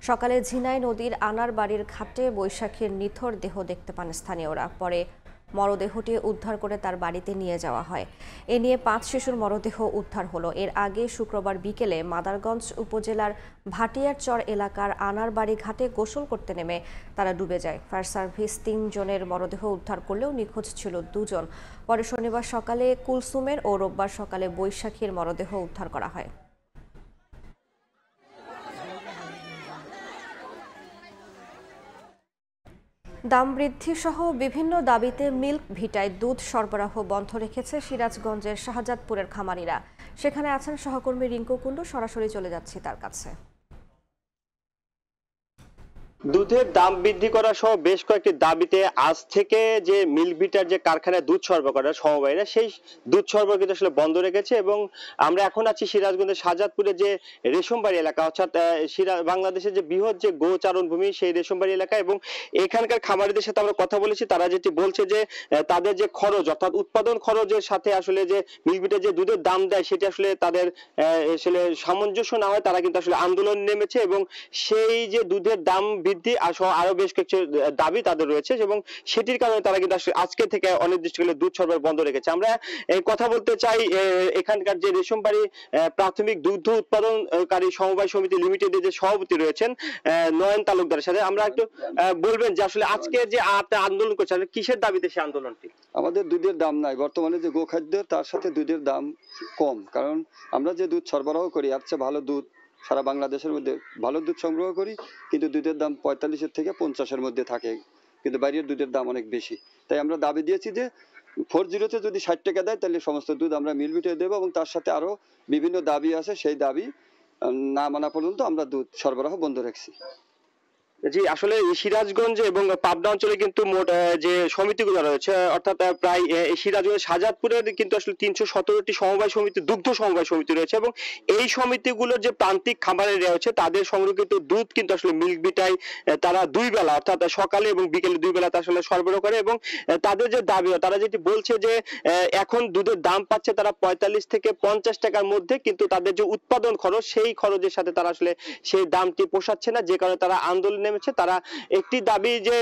সকালে ঝিনাই নদীর আনার বাড়ির ঘাটে বৈশাখীর নিথর দেহ দেখতে পান স্থানীয়রা। পরে মরদেহটি উদ্ধার করে তার বাড়িতে নিয়ে যাওয়া হয়। এ নিয়ে 5 শিশুর মরদেহ উদ্ধার হলো। এর আগে শুক্রবার বিকেলে মাদারগঞ্জ উপজেলার ভাটিয়ারচর এলাকার আনার বাড়ি ঘাটে গোসল করতে নেমে তারা ডুবে যায়। ফায়ার সার্ভিস 3 জনের মরদেহ উদ্ধার করলেও নিখোঁজ ছিল 2 জন। পরে শনিবার সকালে কুলসুমের ও রোববার সকালে বৈশাখীর মরদেহ উদ্ধার করা হয়। দাম বৃদ্ধি সহ বিভিন্ন দাবিতে মিল্ক ভিটায় দুধ সরবরাহ বন্ধ রেখেছে সিরাজগঞ্জের শাহজাদপুরের খামারিরা। সেখানে আছেন সহকর্মী রিঙ্কু কুণ্ডু, সরাসরি চলে যাচ্ছি তার কাছে। দুধের দাম বৃদ্ধি করা সহ বেশ কয়েকটি দাবিতে আজ থেকে যে মিল্ক ভিটার যে কারখানায় দুধ সরবরাহ করার সমবায়রা সেই দুধ সরবরাহ কিন্তু আসলে বন্ধ রেখেছে। এবং আমরা এখন আছি সিরাজগঞ্জের শাহজাদপুরে যে রেশমবাড়ি এলাকা, অর্থাৎ বাংলাদেশের যে বৃহৎ যে গোচারণ ভূমি সেই রেশমবাড়ি এলাকা। এবং এখানকার খামারিদের সাথে আমরা কথা বলেছি, তারা যেটি বলছে যে তাদের যে খরচ অর্থাৎ উৎপাদন খরচের সাথে আসলে যে মিল্ক ভিটার যে দুধের দাম দেয় সেটি আসলে তাদের আসলে সামঞ্জস্য না হয় তারা কিন্তু আসলে আন্দোলন নেমেছে। এবং সেই যে দুধের দাম বৃদ্ধি আরো বেশ কিছু দাবি তাদের রয়েছে এবং সেটির কারণে তারা কিন্তু আজকে থেকে অনির্দিষ্টকালে দুধ সরবরাহ বন্ধ রেখেছে। আমরা কথা বলতে চাই এখানকার যে রেশমবাড়ি প্রাথমিক দুগ্ধ উৎপাদনকারী সমবায় সমিতি লিমিটেডের যে সভাপতি রয়েছেন নয়ন তালুকদারের সাথে আমরা একটু বলবেন যে আসলে আজকে যে আন্দোলন করছে কিসের দাবিতে সেই আন্দোলনটি? আমাদের দুধের দাম নাই, বর্তমানে যে গোখাদ্য তার সাথে দুধের দাম কম, কারণ আমরা যে দুধ সরবরাহ করি আর চেয়ে ভালো দুধ সারা বাংলাদেশের মধ্যে ভালো দুধ সংগ্রহ করি, কিন্তু দুধের দাম 45 থেকে 50-এর মধ্যে থাকে, কিন্তু বাইরের দুধের দাম অনেক বেশি। তাই আমরা দাবি দিয়েছি যে 40-তে যদি 60 টাকা দেয় তাহলে সমস্ত দুধ আমরা মিল ভিটায় দেবো। এবং তার সাথে আরো বিভিন্ন দাবি আছে, সেই দাবি না মানা পর্যন্ত আমরা দুধ সরবরাহ বন্ধ রাখছি। জি, আসলে সিরাজগঞ্জ এবং পাবনা অঞ্চলে কিন্তু মোট যে সমিতিগুলো রয়েছে অর্থাৎ প্রায় সিরাজগঞ্জ শাহজাদপুরের কিন্তু আসলে 317টি সমবায় সমিতি দুগ্ধ সমবায় সমিতি রয়েছে এবং এই সমিতিগুলোর যে প্রান্তিক খামারে রয়েছে তাদের সংরক্ষিত দুধ কিন্তু আসলে মিল্ক ভিটায় তারা 2 বেলা অর্থাৎ সকালে এবং বিকেলে 2 বেলা আসলে সরবরাহ করে। এবং তাদের যে দাবি তারা যেটি বলছে যে এখন দুধের দাম পাচ্ছে তারা 45 থেকে 50 টাকার মধ্যে, কিন্তু তাদের যে উৎপাদন খরচ সেই খরচের সাথে তারা আসলে সেই দামটি পোষাচ্ছে না, যে কারণে তারা আন্দোলন তারা একটি দাবি যে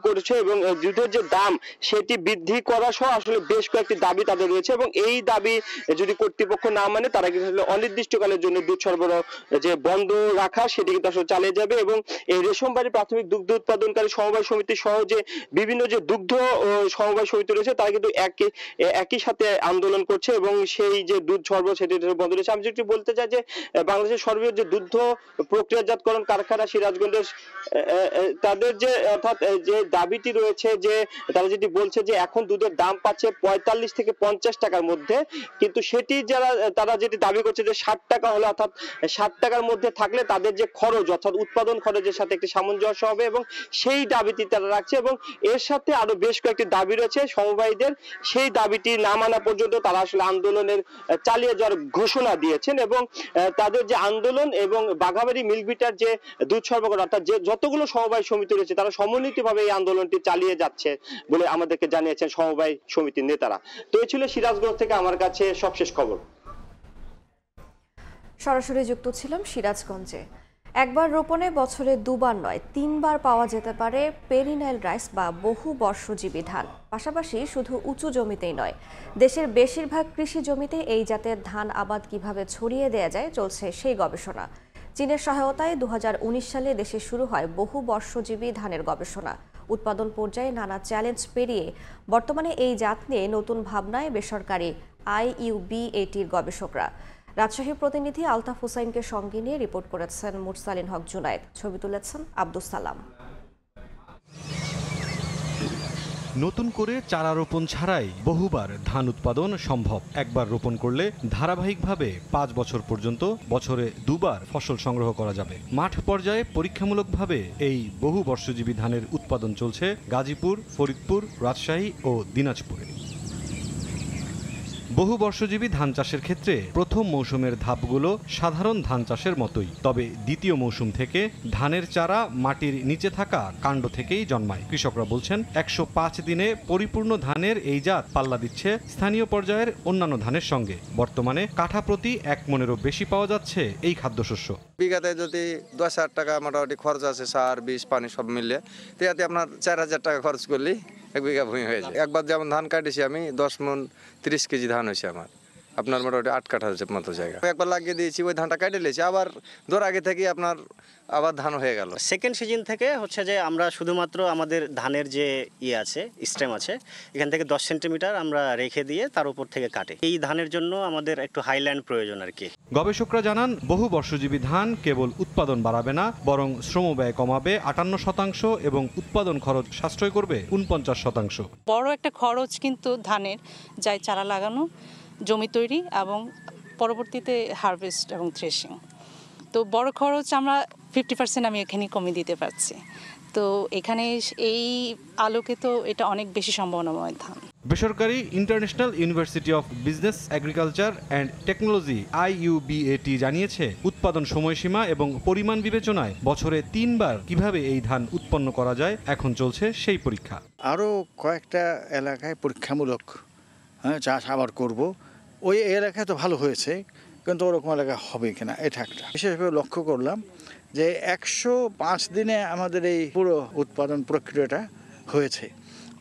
করেছে এবং দুধের যে দাম সেটি বৃদ্ধি করা সহ আসলে বেশ কয়েকটি দাবি তাদের রয়েছে। এবং এই দাবি যদি কর্তৃপক্ষ না মানে তারা কিন্তু অনির্দিষ্টকালের জন্য দুধ সরবরাহ যে বন্ধ রাখা সেটি কিন্তু আসলে চালিয়ে যাবে। এবং এই রেশমবাড়ি প্রাথমিক দুগ্ধ উৎপাদনকারী সমবায় সমিতি সহ যে বিভিন্ন যে দুগ্ধ সমবায় সমিতি রয়েছে তারা কিন্তু একই সাথে আন্দোলন করছে এবং সেই যে দুধ সরবরাহ সেটি বন্ধ রয়েছে। আমি যেটি বলতে চাই যে বাংলাদেশের সর্ববৃহৎ যে দুগ্ধ প্রক্রিয়াজাতকরণ কারখানা সিরাজগঞ্জের তাদের যে অর্থাৎ যে দাবিটি রয়েছে যে তারা যেটি বলছে যে এখন দুধের দাম পাচ্ছে 45 থেকে 50 টাকার মধ্যে, কিন্তু সেটি তারা যেটি দাবি করছে যে 60 টাকা হলে অর্থাৎ 60 টাকার মধ্যে থাকলে তাদের যে খরচ অর্থাৎ উৎপাদন খরচের সাথে একটি সামঞ্জস্য হবে এবং সেই দাবিটি তারা রাখছে। এবং এর সাথে আরো বেশ কয়েকটি দাবি রয়েছে সমবায়ীদের, সেই দাবিটি না মানা পর্যন্ত তারা আসলে আন্দোলনের চালিয়ে যাওয়ার ঘোষণা দিয়েছেন। এবং তাদের যে আন্দোলন এবং বাঘাবাড়ি মিল্ক ভিটার যে দুধ সরবরাহ অর্থাৎ যে যতগুলো সমবায় সমিতি রয়েছে তারা সমন্বিতভাবে এই আন্দোলনটি চালিয়ে যাচ্ছে বলে আমাদেরকে জানিয়েছেন সমবায় সমিতির নেতারা। তো এই ছিল সিরাজগঞ্জ থেকে আমার কাছে সবশেষ খবর। সরাসরি যুক্ত ছিলাম সিরাজগঞ্জে। একবার রোপণে বছরে 2 বার নয় 3 বার পাওয়া যেতে পারে পেরিনাইল রাইস বা বহু বর্ষজীবী ধান। পাশাপাশি শুধু উঁচু জমিতেই নয়, দেশের বেশিরভাগ কৃষি জমিতে এই জাতের ধান আবাদ কিভাবে ছড়িয়ে দেয়া যায় চলছে সেই গবেষণা। চীনের সহায়তায় 2019 সালে দেশে শুরু হয় বহু বর্ষজীবী ধানের গবেষণা। উৎপাদন পর্যায়ে নানা চ্যালেঞ্জ পেরিয়ে বর্তমানে এই জাত নিয়ে নতুন ভাবনায় বেসরকারি IUB-ATর গবেষকরা। রাজশাহী প্রতিনিধি আলতাফ হুসাইনকে সঙ্গে নিয়ে রিপোর্ট করেছেন মুরসালিন হক জুনায়েদ, ছবি তুলেছেন আব্দুস সালাম। নতুন করে চারা রোপণ ছাড়াই বহুবার ধান উৎপাদন সম্ভব। একবার রোপণ করলে ধারাবাহিকভাবে 5 বছর পর্যন্ত বছরে 2 বার ফসল সংগ্রহ করা যাবে। মাঠ পর্যায়ে পরীক্ষামূলকভাবে এই বহু বর্ষজীবী ধানের উৎপাদন চলছে গাজীপুর, ফরিদপুর, রাজশাহী ও দিনাজপুরে। বহু বর্ষজীবী ধান চাষের ক্ষেত্রে প্রথম মৌসুমের ধাপগুলো সাধারণ ধান চাষের মতোই, তবে দ্বিতীয় মৌসুম থেকে ধানের চারা মাটির নিচে থাকা কাণ্ড থেকেই জন্মায়। কৃষকরা বলছেন 105 দিনে পরিপূর্ণ ধানের এই জাত পাল্লা দিচ্ছে স্থানীয় পর্যায়ের অন্যান্য ধানের সঙ্গে। বর্তমানে কাঠা প্রতি 1 মনেরও বেশি পাওয়া যাচ্ছে এই খাদ্যশস্য। বিঘাতে যদি 10,000 টাকা মোটামুটি খরচ আছে, সার বীজ পানি সব মিলে, তো এতে আপনার 4,000 টাকা খরচ করলেই 1 বিঘা ভূমি হয়ে যায়। একবার যেমন ধান কাটেছি আমি 10 মণ 30 কেজি ধান হয়েছে আমার, আপনার মোটামুটি 8 কাঠা মতো জায়গা। একবার লাগিয়ে দিয়েছি, ওই ধানটা কেটে নিয়েছি, আবার ধর আগে থেকে আপনার আবার ধান হয়ে গেল। সেকেন্ড সিজন থেকে হচ্ছে যে আমরা শুধুমাত্র আমাদের ধানের যে আছে স্টেম আছে, এখান থেকে 10 সেন্টিমিটার আমরা রেখে দিয়ে তার উপর থেকে কাটে। এই ধানের জন্য আমাদের একটু হাইল্যান্ড প্রয়োজন আর কি। গবেষকরা জানান বহু বর্ষজীবী ধান কেবল উৎপাদন বাড়াবে না, বরং শ্রম ব্যয় কমাবে 58% এবং উৎপাদন খরচ সাশ্রয় করবে 49%। বড় একটা খরচ কিন্তু ধানের যায় চারা লাগানো, জমি তৈরি এবং পরবর্তীতে হারভেস্ট এবং থ্রেশিং। তো বড় খরচ আমরা 50% আমি এখানে কমিয়ে দিতে পারছি। তো এখানে এই আলোকে তো এটা অনেক বেশি সম্ভাবনাময় ধান। বেসরকারি international university of business, agriculture and technology IUBAT জানিয়েছে উৎপাদন সময়সীমা এবং পরিমাণ বিবেচনায় বছরে 3 বার কিভাবে এই ধান উৎপন্ন করা যায় এখন চলছে সেই পরীক্ষা। আরও কয়েকটা এলাকায় পরীক্ষামূলক চাষ আবার করব। ওই এলাকায় তো ভালো হয়েছে, কিন্তু ওরকম এলাকা হবে কিনা এটা একটা। বিশেষভাবে লক্ষ্য করলাম যে 105 দিনে আমাদের এই পুরো উৎপাদন প্রক্রিয়াটা হয়েছে।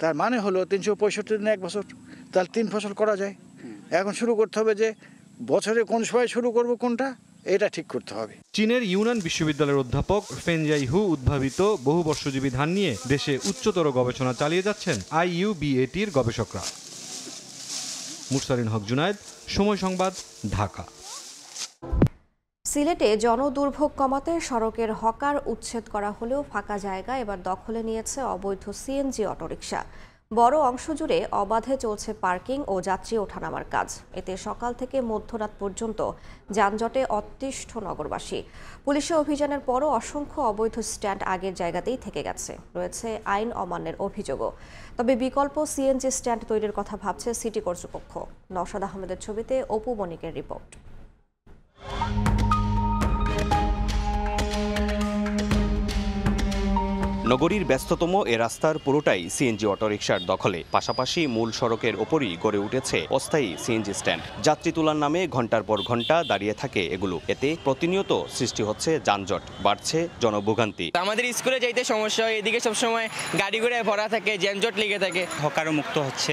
তার মানে হলো 365 দিনে 1 বছর, তাহলে 3 ফসল করা যায়। এখন শুরু করতে হবে যে বছরে কোন সময় শুরু করব কোনটা, এটা ঠিক করতে হবে। চীনের ইউনান বিশ্ববিদ্যালয়ের অধ্যাপক ফেন জাইহু উদ্ভাবিত বহু বর্ষজীবী ধান নিয়ে দেশে উচ্চতর গবেষণা চালিয়ে যাচ্ছেন IUBAT-র গবেষকরা। মুরসালিন হক জুনায়েদ, সময় সংবাদ, ঢাকা। সিলেটে জনদুর্ভোগ কমাতে সড়কের হকার উচ্ছেদ করা হলেও ফাঁকা জায়গা এবার দখলে নিয়েছে অবৈধ CNG অটোরিকশা। বড় অংশ জুড়ে অবাধে চলছে পার্কিং ও যাত্রী ওঠানামার কাজ। এতে সকাল থেকে মধ্যরাত পর্যন্ত যানজটে অতিষ্ঠ নগরবাসী। পুলিশের অভিযানের পরও অসংখ্য অবৈধ স্ট্যান্ড আগের জায়গাতেই থেকে গেছে। রয়েছে আইন অমান্যের অভিযোগও। তবে বিকল্প CNG স্ট্যান্ড তৈরির কথা ভাবছে সিটি কর্তৃপক্ষ। নওশাদ আহমেদের ছবিতে অপু বণিকের রিপোর্ট। নগরীর ব্যস্ততম এ রাস্তার পুরোটাই CNG অটোরিকশার দখলে। পাশাপাশি মূল সড়কের ওপরই গড়ে উঠেছে অস্থায়ী CNG স্ট্যান্ড। যাত্রী তোলার নামে ঘন্টার পর ঘন্টা দাঁড়িয়ে থাকে এগুলো। এতে প্রতিনিয়ত সৃষ্টি হচ্ছে যানজট, বাড়ছে জনভোগান্তি। আমাদের স্কুলে যাইতে সমস্যা হয়, এদিকে সবসময় গাড়ি ঘোড়া ভরা থাকে, যানজট লেগে থাকে। হকারও মুক্ত হচ্ছে,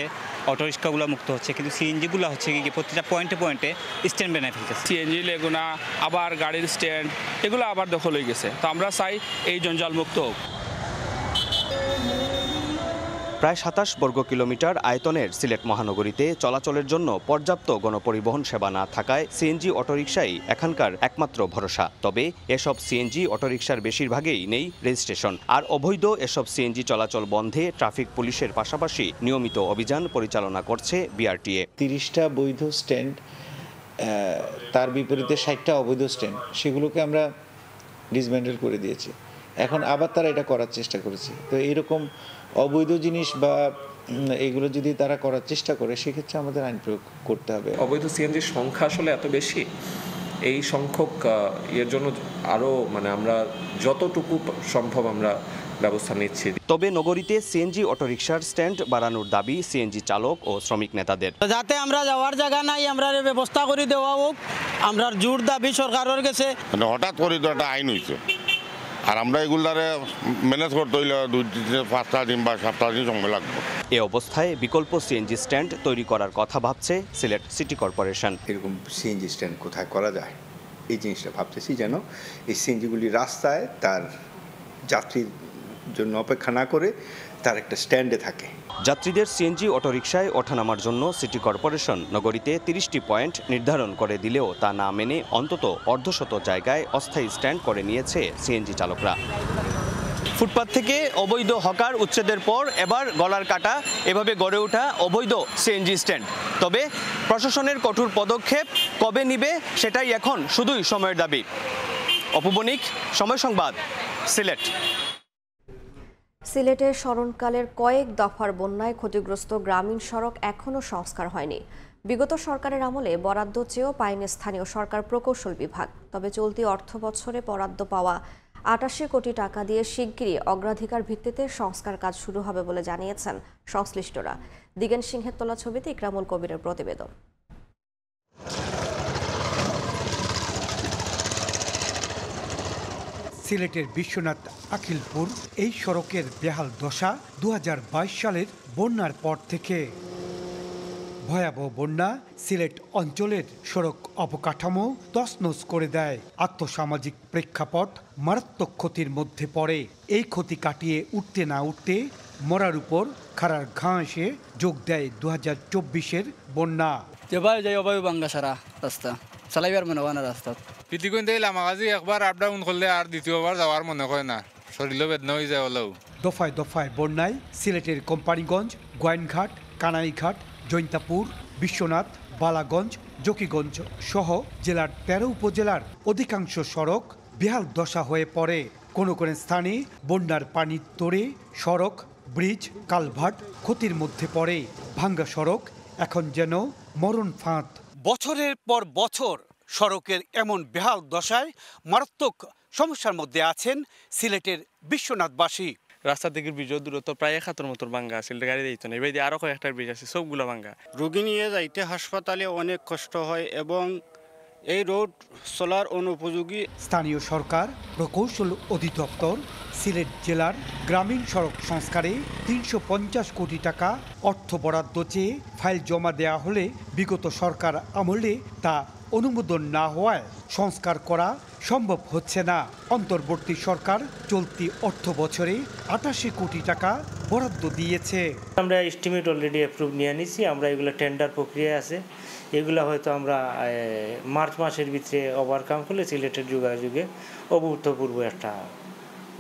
অটোরিক্সাগুলো মুক্ত হচ্ছে, কিন্তু CNG-গুলো হচ্ছে কি প্রতিটা পয়েন্টে পয়েন্টে স্ট্যান্ড বানায় ফেলতেছে। CNG লেগুনা আবার গাড়ির স্ট্যান্ড এগুলো আবার দখল হয়ে গেছে। তো আমরা চাই এই জঞ্জাল মুক্ত হোক। প্রায় 27 বর্গ কিলোমিটার আয়তনের সিলেট মহানগরীতে চলাচলের জন্য পর্যাপ্ত গণপরিবহন সেবা না থাকায় CNG অটোরিকশাই এখানকার একমাত্র ভরসা। তবে এসব CNG অটোরিকশার বেশিরভাগেই নেই রেজিস্ট্রেশন। আর অবৈধ এসব CNG চলাচল বন্ধে ট্রাফিক পুলিশের পাশাপাশি নিয়মিত অভিযান পরিচালনা করছে BRTA। 30টা বৈধ স্ট্যান্ড, তার বিপরীতে 60টা অবৈধ স্ট্যান্ড, সেগুলোকে আমরা ডিসম্যান্ডেল করে দিয়েছি। এখন আবার তারা এটা করার চেষ্টা করেছে। তো এরকম অবৈধ জিনিস বা এগুলো যদি তারা করার চেষ্টা করে, সেক্ষেত্রে আমাদের আইন প্রয়োগ করতে হবে। অবৈধ CNGর সংখ্যা আসলে এত বেশি, এই সংখ্যক এর জন্য আরও আমরা যতটুকু সম্ভব আমরা ব্যবস্থা নিচ্ছি। তবে নগরীতে CNG অটোরিকশার স্ট্যান্ড বাড়ানোর দাবি CNG চালক ও শ্রমিক নেতাদের। যাতে আমরা যাওয়ার জায়গা নাই, আমরা ব্যবস্থা করে দেওয়া হোক, আমরা জোর দাবি সরকারের কাছে। হঠাৎ করে তো একটা আইন হয়েছে, আর আমরা এগুলারে ম্যানেজ করতে হইলে 2-5টা দিন বা 7টা দিন সময় লাগবে। এ অবস্থায় বিকল্প CNG স্ট্যান্ড তৈরি করার কথা ভাবছে সিলেট সিটি কর্পোরেশন। এরকম CNG স্ট্যান্ড কোথায় করা যায়, এই জিনিসটা ভাবতেছি, যেন এই CNGগুলি রাস্তায় তার যাত্রীর জন্য অপেক্ষা না করে তার একটা স্ট্যান্ডে থাকে। যাত্রীদের CNG অটোরিকশায় ওঠানামার জন্য সিটি কর্পোরেশন নগরীতে 30টি পয়েন্ট নির্ধারণ করে দিলেও তা না মেনে অন্তত অর্ধশত জায়গায় অস্থায়ী স্ট্যান্ড করে নিয়েছে CNG চালকরা। ফুটপাত থেকে অবৈধ হকার উচ্ছেদের পর এবার গলার কাটা এভাবে গড়ে ওঠা অবৈধ সিএনজি স্ট্যান্ড। তবে প্রশাসনের কঠোর পদক্ষেপ কবে নিবে সেটাই এখন শুধুই সময়ের দাবি। অপুবণিক, সময় সংবাদ, সিলেট। সিলেটের স্মরণকালের কয়েক দফার বন্যায় ক্ষতিগ্রস্ত গ্রামীণ সড়ক এখনও সংস্কার হয়নি। বিগত সরকারের আমলে বরাদ্দ চেয়েও পায়নি স্থানীয় সরকার প্রকৌশল বিভাগ। তবে চলতি অর্থ বছরে বরাদ্দ পাওয়া ৮৮ কোটি টাকা দিয়ে শিগগিরই অগ্রাধিকার ভিত্তিতে সংস্কার কাজ শুরু হবে বলে জানিয়েছেন সংশ্লিষ্টরা। দিগেন সিংহের তোলা ছবিতে ইকরামুল কবিরের প্রতিবেদন। সিলেটের বিশ্বনাথ আকিলপুর এই সড়কের বেহাল দশা ২০২২ সালের বন্যার পর থেকে। ভয়াবহ বন্যা সিলেট অঞ্চলের সড়ক অবকাঠামো তছনছ করে দেয়। আর্থসামাজিক প্রেক্ষাপট মারাত্মক ক্ষতির মধ্যে পড়ে। এই ক্ষতি কাটিয়ে উঠতে না উঠতে মরার উপর খাড়ার ঘা এসে যোগ দেয় ২০২৪-এর বন্যা। যেবার যাই অবায়ু বাঙ্গা সারা রাস্তা চালাইবার মনে হয় না রাস্তা। পিতিকুইন লামাগাজি একবার আপ ডাউন করলে আর দ্বিতীয়বার যাওয়ার মনে হয় না, শরীরও বেদনা হয়ে যায়। হলেও দফায় দফায় বন্যায় সিলেটের কোম্পানিগঞ্জ, গোয়াইনঘাট, কানাইঘাট, জৈন্তাপুর, বিশ্বনাথ, বালাগঞ্জ, জকিগঞ্জ সহ জেলার ১৩ উপজেলার অধিকাংশ সড়ক বেহাল দশা হয়ে পড়ে। কোনো কোনো স্থানে বন্যার পানির তোড়ে সড়ক, ব্রিজ, কালভার্ট ক্ষতির মধ্যে পড়ে। ভাঙ্গা সড়ক এখন যেন মরণ ফাঁদ। বছরের পর বছর সড়কের এমন বেহাল দশায় মারাত্মক সমস্যার মধ্যে আছেন সিলেটের বিশ্বনাথবাসী। রাস্তা থেকে ব্রিজের দূরত্ব প্রায় ৭১ মতো ভাঙ্গা, সিলেটের গাড়ি দিত না। এবার আরো কয়েকটা ব্রিজ আছে, সবগুলো ভাঙ্গা। রোগী নিয়ে যাইতে হাসপাতালে অনেক কষ্ট হয় এবং এই রোড চলার অনুপযোগী। স্থানীয় সরকার প্রকৌশল অধিদপ্তর সিলেট জেলার গ্রামীণ সড়ক সংস্কারে ৩৫০ কোটি টাকা অর্থ বরাদ্দ চেয়ে ফাইল জমা দেওয়া হলে বিগত সরকার আমলে তা অনুমোদন না হওয়ায় সংস্কার করা সম্ভব হচ্ছে না। অন্তর্বর্তী সরকার চলতি অর্থ বছরে ৮৮ কোটি টাকা বরাদ্দ দিয়েছে। আমরা এস্টিমেট অলরেডি অ্যাপ্রুভ নিয়ে নিছি। আমরা এগুলো টেন্ডার প্রক্রিয়া আছে, এগুলো হয়তো আমরা মার্চ মাসের ভিতরে ওভারকাম করলে সিলেটের যোগাযোগে অভূতপূর্ব একটা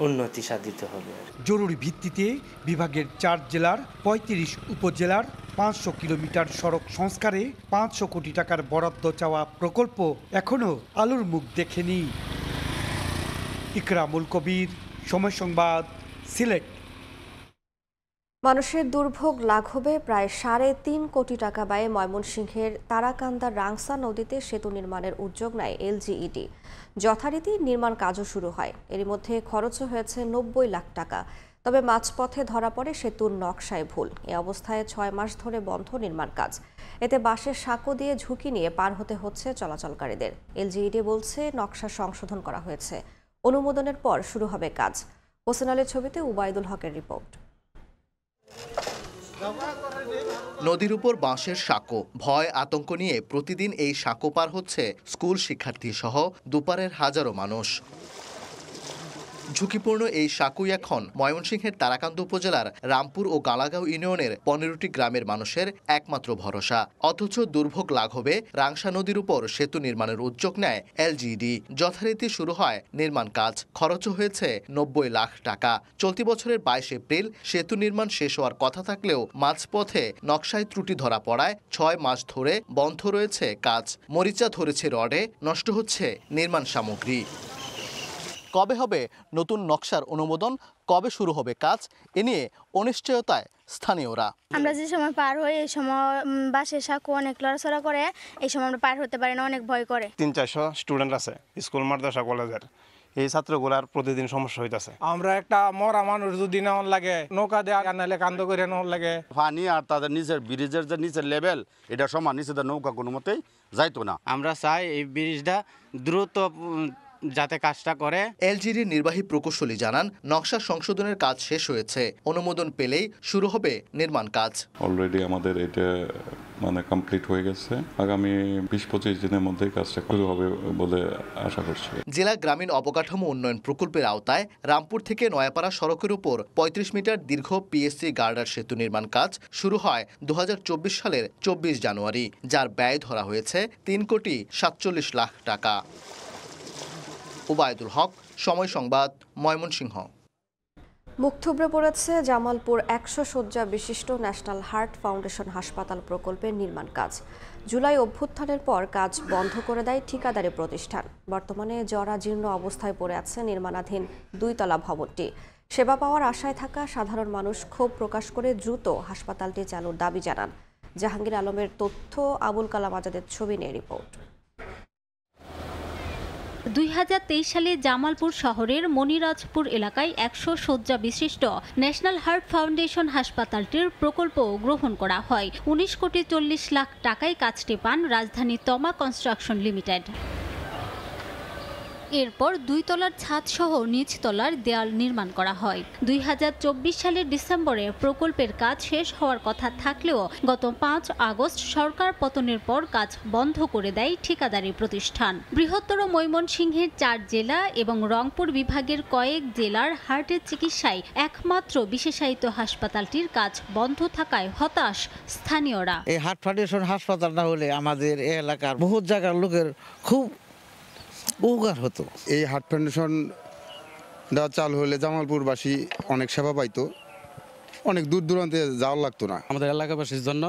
উন্নতি সাধিত হবে। জরুরি ভিত্তিতে বিভাগের ৪ জেলার ৩৫ উপজেলার ৫০০ কিলোমিটার সড়ক সংস্কারে ৫০০ কোটি টাকার বরাদ্দ চাওয়া প্রকল্প এখনও আলোর মুখ দেখেনি। ইকরামুল কবির, সময় সংবাদ, সিলেট। মানুষের দুর্ভোগ লাঘবে প্রায় ৩.৫ কোটি টাকা ব্যয়ে ময়মনসিংহের তারাকান্দার রাংসা নদীতে সেতু নির্মাণের উদ্যোগ নেয় এলজিইডি। যথারীতি নির্মাণ কাজও শুরু হয়। এর মধ্যে খরচও হয়েছে ৯০ লাখ টাকা। তবে মাঝপথে ধরা পড়ে সেতুর নকশায় ভুল। এ অবস্থায় ৬ মাস ধরে বন্ধ নির্মাণ কাজ। এতে বাঁশের সাঁকো দিয়ে ঝুঁকি নিয়ে পার হতে হচ্ছে চলাচলকারীদের। এলজিইডি বলছে নকশা সংশোধন করা হয়েছে, অনুমোদনের পর শুরু হবে কাজ। হোসেন আলীর ছবিতে উবায়দুল হকের রিপোর্ট। নদীর উপর বাঁশের সাঁকো, ভয় আতঙ্ক নিয়ে প্রতিদিন এই সাঁকো পার হচ্ছে স্কুল শিক্ষার্থী সহ দুপারের হাজারো মানুষ। ঝুঁকিপূর্ণ এই সাঁকুই এখন ময়মনসিংহের তারাকান্দা উপজেলার রামপুর ও গালাগাঁও ইউনিয়নের ১৫টি গ্রামের মানুষের একমাত্র ভরসা। অথচ দুর্ভোগ লাঘবে রাংসা নদীর উপর সেতু নির্মাণের উদ্যোগ নেয় এলজিইডি। যথারীতি শুরু হয় নির্মাণ কাজ। খরচও হয়েছে ৯০ লাখ টাকা। চলতি বছরের ২২ এপ্রিল সেতু নির্মাণ শেষ হওয়ার কথা থাকলেও মাঝপথে নকশায় ত্রুটি ধরা পড়ায় ৬ মাস ধরে বন্ধ রয়েছে কাজ। মরিচা ধরেছে রডে, নষ্ট হচ্ছে নির্মাণ সামগ্রী। কবে হবে নতুন নকশার অনুমোদন, কবে শুরু হবে কাজ, এ নিয়ে অনিশ্চয়তায় স্থানীয়রা। আমরা যে সময় পার হই এই সময় বাসের সাঁকো অনেক লড়াচড়া করে, এই সময় আমরা পার হতে পারি না, অনেক ভয় করে। ৩00-৪০০ স্টুডেন্ট আছে স্কুল মাদ্রাসা কলেজের, এই ছাত্রগুলার প্রতিদিন সমস্যা হইতাছে। আমরা একটা মরা মানুষ যদি নেওয়ার লাগে নৌকা দিয়ে আনালে কান্দ করে নেওয়ার লাগে। পানি আর তাদের নিচের ব্রিজের যে নিচের লেভেল এটা সমান, নিচে নৌকা কোনো মতেই যাইতো না। আমরা চাই এই ব্রিজটা দ্রুত যাতে কাজটা করে। এলজিইডির নির্বাহী প্রকৌশলী জানান নকশা সংশোধনের কাজ শেষ হয়েছে, অনুমোদন পেলেই শুরু হবে নির্মাণ কাজ। অলরেডি আমাদের এটা কমপ্লিট হয়ে গেছে, আগামী ২০-২৫ দিনের মধ্যে কাজটা শুরু হবে বলে আশা করছি। জেলা গ্রামীণ অবকাঠামো উন্নয়ন প্রকল্পের আওতায় রামপুর থেকে নয়াপাড়া সড়কের উপর ৩৫ মিটার দীর্ঘ পিএসসি গার্ডার সেতু নির্মাণ কাজ শুরু হয় ২০২৪ সালের ২৪ জানুয়ারি, যার ব্যয় ধরা হয়েছে ৩,৪৭ লাখ টাকা। উবায়দুল হক, সময় সংবাদ, ময়মনসিংহ। মুখ থুবড়ে পড়েছে জামালপুর ১০০ শয্যা বিশিষ্ট ন্যাশনাল হার্ট ফাউন্ডেশন হাসপাতাল প্রকল্পের নির্মাণ কাজ। জুলাই অভ্যুত্থানের পর কাজ বন্ধ করে দেয় ঠিকাদারি প্রতিষ্ঠান। বর্তমানে জরাজীর্ণ অবস্থায় পড়ে আছে নির্মাণাধীন ২ তলা ভবনটি। সেবা পাওয়ার আশায় থাকা সাধারণ মানুষ ক্ষোভ প্রকাশ করে দ্রুত হাসপাতালটি চালুর দাবি জানান। জাহাঙ্গীর আলমের তথ্য, আবুল কালাম আজাদের ছবি নিয়ে রিপোর্ট। ২০২৩ সালে জামালপুর শহরের মনিরাজপুর এলাকায় ১০০ শয্যা বিশিষ্ট ন্যাশনাল হার্ট ফাউন্ডেশন হাসপাতালটির প্রকল্প গ্রহণ করা হয়। ১৯ কোটি ৪০ লাখ টাকায় কাজটি পান রাজধানী তমা কনস্ট্রাকশন লিমিটেড। এরপর ২ তলার ছাদ সহ নিচ তলার দেয়াল নির্মাণ করা হয়। ২০২৪ সালের ডিসেম্বরে প্রকল্পের কাজ শেষ হওয়ার কথা থাকলেও গত ৫ আগস্ট সরকার পতনের পর কাজ বন্ধ করে দেয় ঠিকাদারি প্রতিষ্ঠান। বৃহত্তর ময়মনসিংহের ৪ জেলা এবং রংপুর বিভাগের কয়েক জেলার হার্টের চিকিৎসায় একমাত্র বিশেষায়িত হাসপাতালটির কাজ বন্ধ থাকায় হতাশ স্থানীয়রা। এই হার্ট ফাউন্ডেশন হাসপাতালটা হলে আমাদের এই এলাকার বহু জায়গার লোকের খুব উপকার হতো। এই হার্ট ফাউন্ডেশন চালু হলে জামালপুরবাসী অনেক সেবা পাইতো, অনেক দূর দূরান্তে যাওয়ার লাগতো না। আমাদের এলাকাবাসীর জন্য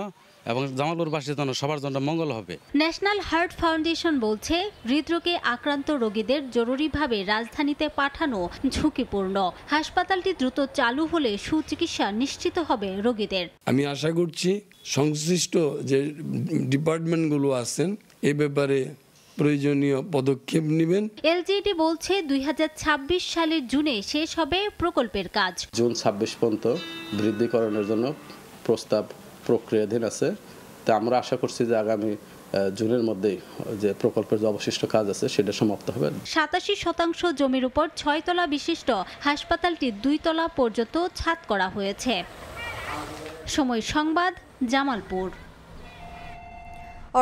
এবং জামালপুরবাসীর জন্য সবার জন্য মঙ্গল হবে। ন্যাশনাল হার্ট ফাউন্ডেশন বলছে, হৃদরোগে আক্রান্ত রোগীদের জরুরিভাবে রাজধানীতে পাঠানো ঝুঁকিপূর্ণ। হাসপাতালটি দ্রুত চালু হলে সুচিকিৎসা নিশ্চিত হবে রোগীদের। আমি আশা করছি সংশ্লিষ্ট যে ডিপার্টমেন্টগুলো আছেন এ ব্যাপারে প্রয়োজনীয় পদক্ষেপ নেবেন। এলজিইডি বলছে ২০২৬ সালের জুনে শেষ হবে প্রকল্পের কাজ। জুন ২৬ পর্যন্ত বৃদ্ধিকরণের জন্য প্রস্তাব প্রক্রিয়াধীন আছে। তা আমরা আশা করছি যে আগামী জুনের মধ্যেই যে প্রকল্পের যে অবশিষ্ট কাজ আছে সেটা সমাপ্ত হবে। ৮৭% জমির উপর ৬ তলা বিশিষ্ট হাসপাতালটি ২ তলা পর্যন্ত ছাদ করা হয়েছে। সময় সংবাদ, জামালপুর।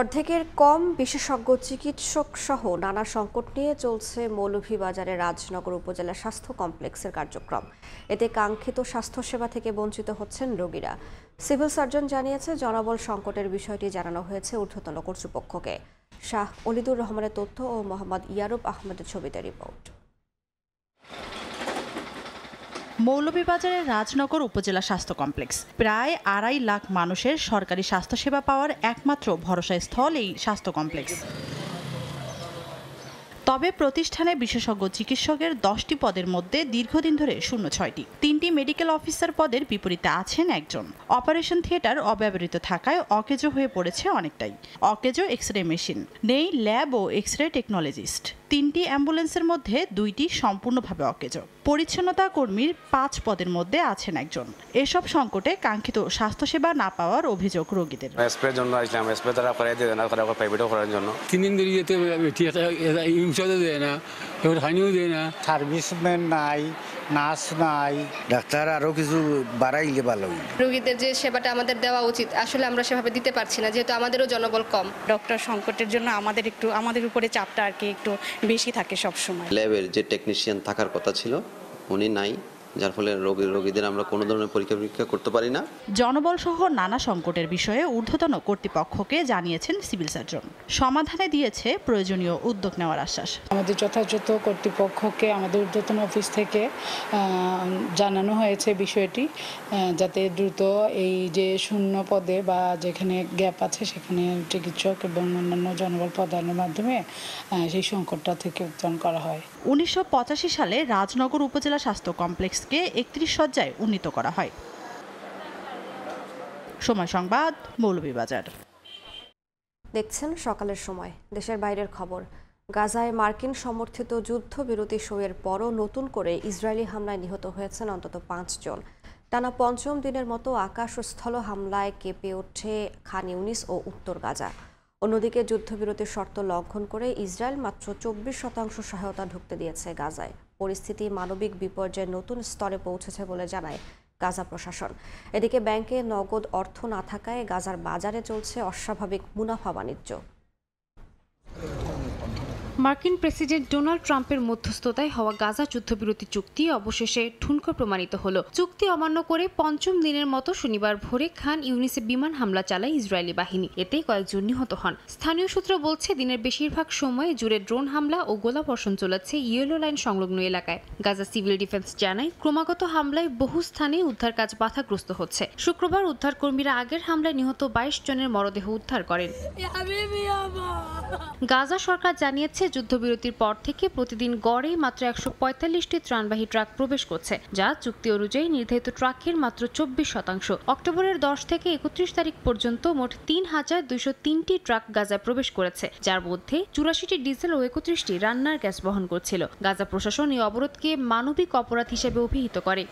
অর্ধেকের কম বিশেষজ্ঞ চিকিৎসক সহ নানা সংকট নিয়ে চলছে মৌলভীবাজারের রাজনগর উপজেলা স্বাস্থ্য কমপ্লেক্সের কার্যক্রম। এতে কাঙ্ক্ষিত স্বাস্থ্যসেবা থেকে বঞ্চিত হচ্ছেন রোগীরা। সিভিল সার্জন জানিয়েছে, জনবল সংকটের বিষয়টি জানানো হয়েছে ঊর্ধ্বতন কর্তৃপক্ষকে। শাহ অলিদুর রহমানের তথ্য ও মোহাম্মদ ইয়ারুব আহমেদের ছবিতে রিপোর্ট। মৌলভীবাজারের রাজনগর উপজেলা স্বাস্থ্য কমপ্লেক্স প্রায় ২.৫ লাখ মানুষের সরকারি স্বাস্থ্যসেবা পাওয়ার একমাত্র ভরসাস্থল এই স্বাস্থ্য কমপ্লেক্স। তবে প্রতিষ্ঠানে বিশেষজ্ঞ চিকিৎসকের ১০টি পদের মধ্যে দীর্ঘদিন ধরে শূন্য ৬টি। ৩টি মেডিকেল অফিসার পদের বিপরীতে আছেন একজন। অপারেশন থিয়েটার অব্যবহৃত থাকায় অকেজো হয়ে পড়েছে অনেকটাই। অকেজো এক্স রে মেশিন নেই, ল্যাব ও এক্স রে টেকনোলজিস্ট। ৩টি অ্যাম্বুলেন্সের মধ্যে ২টি সম্পূর্ণভাবে অকেজো। পরিচ্ছন্নতা কর্মীর ৫ পদের মধ্যে আছেন একজন। এসব সংকটে কাঙ্ক্ষিত স্বাস্থ্যসেবা না পাওয়ার অভিযোগ রোগীদের। স্প্রের জন্য আসলাম, স্প্রে তারা করে দিয়ে না, তারা প্রাইভেটও করার জন্য ৩ দিন ধরে যেতে ইনশাল্লাহ দেয় না, এবার হানিও দেয় না। সার্ভিসম্যান নাই, নার্স নাই, ডাক্তার আরও কিছু বাড়াইলে ভালো। রোগীদের যে সেবাটা আমাদের দেওয়া উচিত আসলে আমরা সেভাবে দিতে পারছি না, যেহেতু আমাদেরও জনবল কম। ডক্টর সংকটের জন্য আমাদের উপরে চাপটা আর কি একটু বেশি থাকে সব সময়। ল্যাবের যে টেকনিশিয়ান থাকার কথা ছিল উনি নাই, যার ফলে রোগীদের আমরা কোনো ধরনের পরীক্ষা করতে পারি না। জনবল সহ নানা সংকটের বিষয়ে ঊর্ধ্বতন কর্তৃপক্ষকে জানিয়েছেন সিভিল সার্জন। সমাধানে দিয়েছে প্রয়োজনীয় উদ্যোগ নেওয়ার আশ্বাস। আমাদের যথাযথ কর্তৃপক্ষকে আমাদের ঊর্ধ্বতন অফিস থেকে জানানো হয়েছে বিষয়টি, যাতে দ্রুত এই যে শূন্য পদে বা যেখানে গ্যাপ আছে সেখানে চিকিৎসক এবং অন্যান্য জনবল প্রদানের মাধ্যমে সেই সংকটটা থেকে উত্তরণ করা হয়। ১৯৮৫ সালে রাজনগর উপজেলা স্বাস্থ্য কমপ্লেক্সকে ৩১ শয্যায় উন্নীত করা হয়। সময় সংবাদ, মৌলভীবাজার। দেখছেন সকালের সময়। দেশের বাইরের খবর। গাজায় মার্কিন সমর্থিত যুদ্ধবিরতি সইয়ের পরও নতুন করে ইসরায়েলি হামলায় নিহত হয়েছেন অন্তত ৫ জন। টানা পঞ্চম দিনের মতো আকাশ ও স্থল হামলায় কেঁপে ওঠে খান ইউনিস ও উত্তর গাজা। অন্যদিকে যুদ্ধবিরতির শর্ত লঙ্ঘন করে ইসরায়েল মাত্র ২৪% সহায়তা ঢুকতে দিয়েছে গাজায়। পরিস্থিতি মানবিক বিপর্যয়ের নতুন স্তরে পৌঁছেছে বলে জানায় গাজা প্রশাসন। এদিকে ব্যাংকে নগদ অর্থ না থাকায় গাজার বাজারে চলছে অস্বাভাবিক মুনাফা বাণিজ্য। মার্কিন প্রেসিডেন্ট ডোনাল্ড ট্রাম্পের মধ্যস্থতায় হওয়া গাজা যুদ্ধবিরতি চুক্তি অবশেষে ঠুনকো প্রমাণিত হলো। চুক্তি অমান্য করে পঞ্চম দিনের মতো শনিবার ভোরে খান ইউনিসে বিমান হামলা চালায় ইসরায়েলি বাহিনী। এতে কয়েকজন নিহত হন। স্থানীয় সূত্র বলছে দিনের বেশিরভাগ সময় জুড়ে ড্রোন হামলা ও গোলাবর্ষণ চলেছে ইয়েলো লাইন সংলগ্ন এলাকায়। গাজা সিভিল ডিফেন্স জানায় ক্রমাগত হামলায় বহু স্থানে উদ্ধার কাজ বাধাগ্রস্ত হচ্ছে। শুক্রবার উদ্ধারকর্মীরা আগের হামলায় নিহত 22 জনের মরদেহ উদ্ধার করেন। গাজা সরকার জানিয়েছে যুদ্ধবিরতির পর থেকে প্রতিদিন গড়ে মাত্র 145টি ত্রাণবাহী ট্রাক প্রবেশ করছে, যা চুক্তি অনুযায়ী নির্ধারিত ট্রাকের মাত্র 24%। অক্টোবরের 10 থেকে 31 তারিখ পর্যন্ত মোট 3203টি ট্রাক গাজায় প্রবেশ করেছে, যার মধ্যে 84টি ডিজেল ও 31টি রান্নার গ্যাস বহন করছিল। গাজা প্রশাসন এই অবরোধকে মানবিক অপরাধ হিসেবে অভিহিত করে।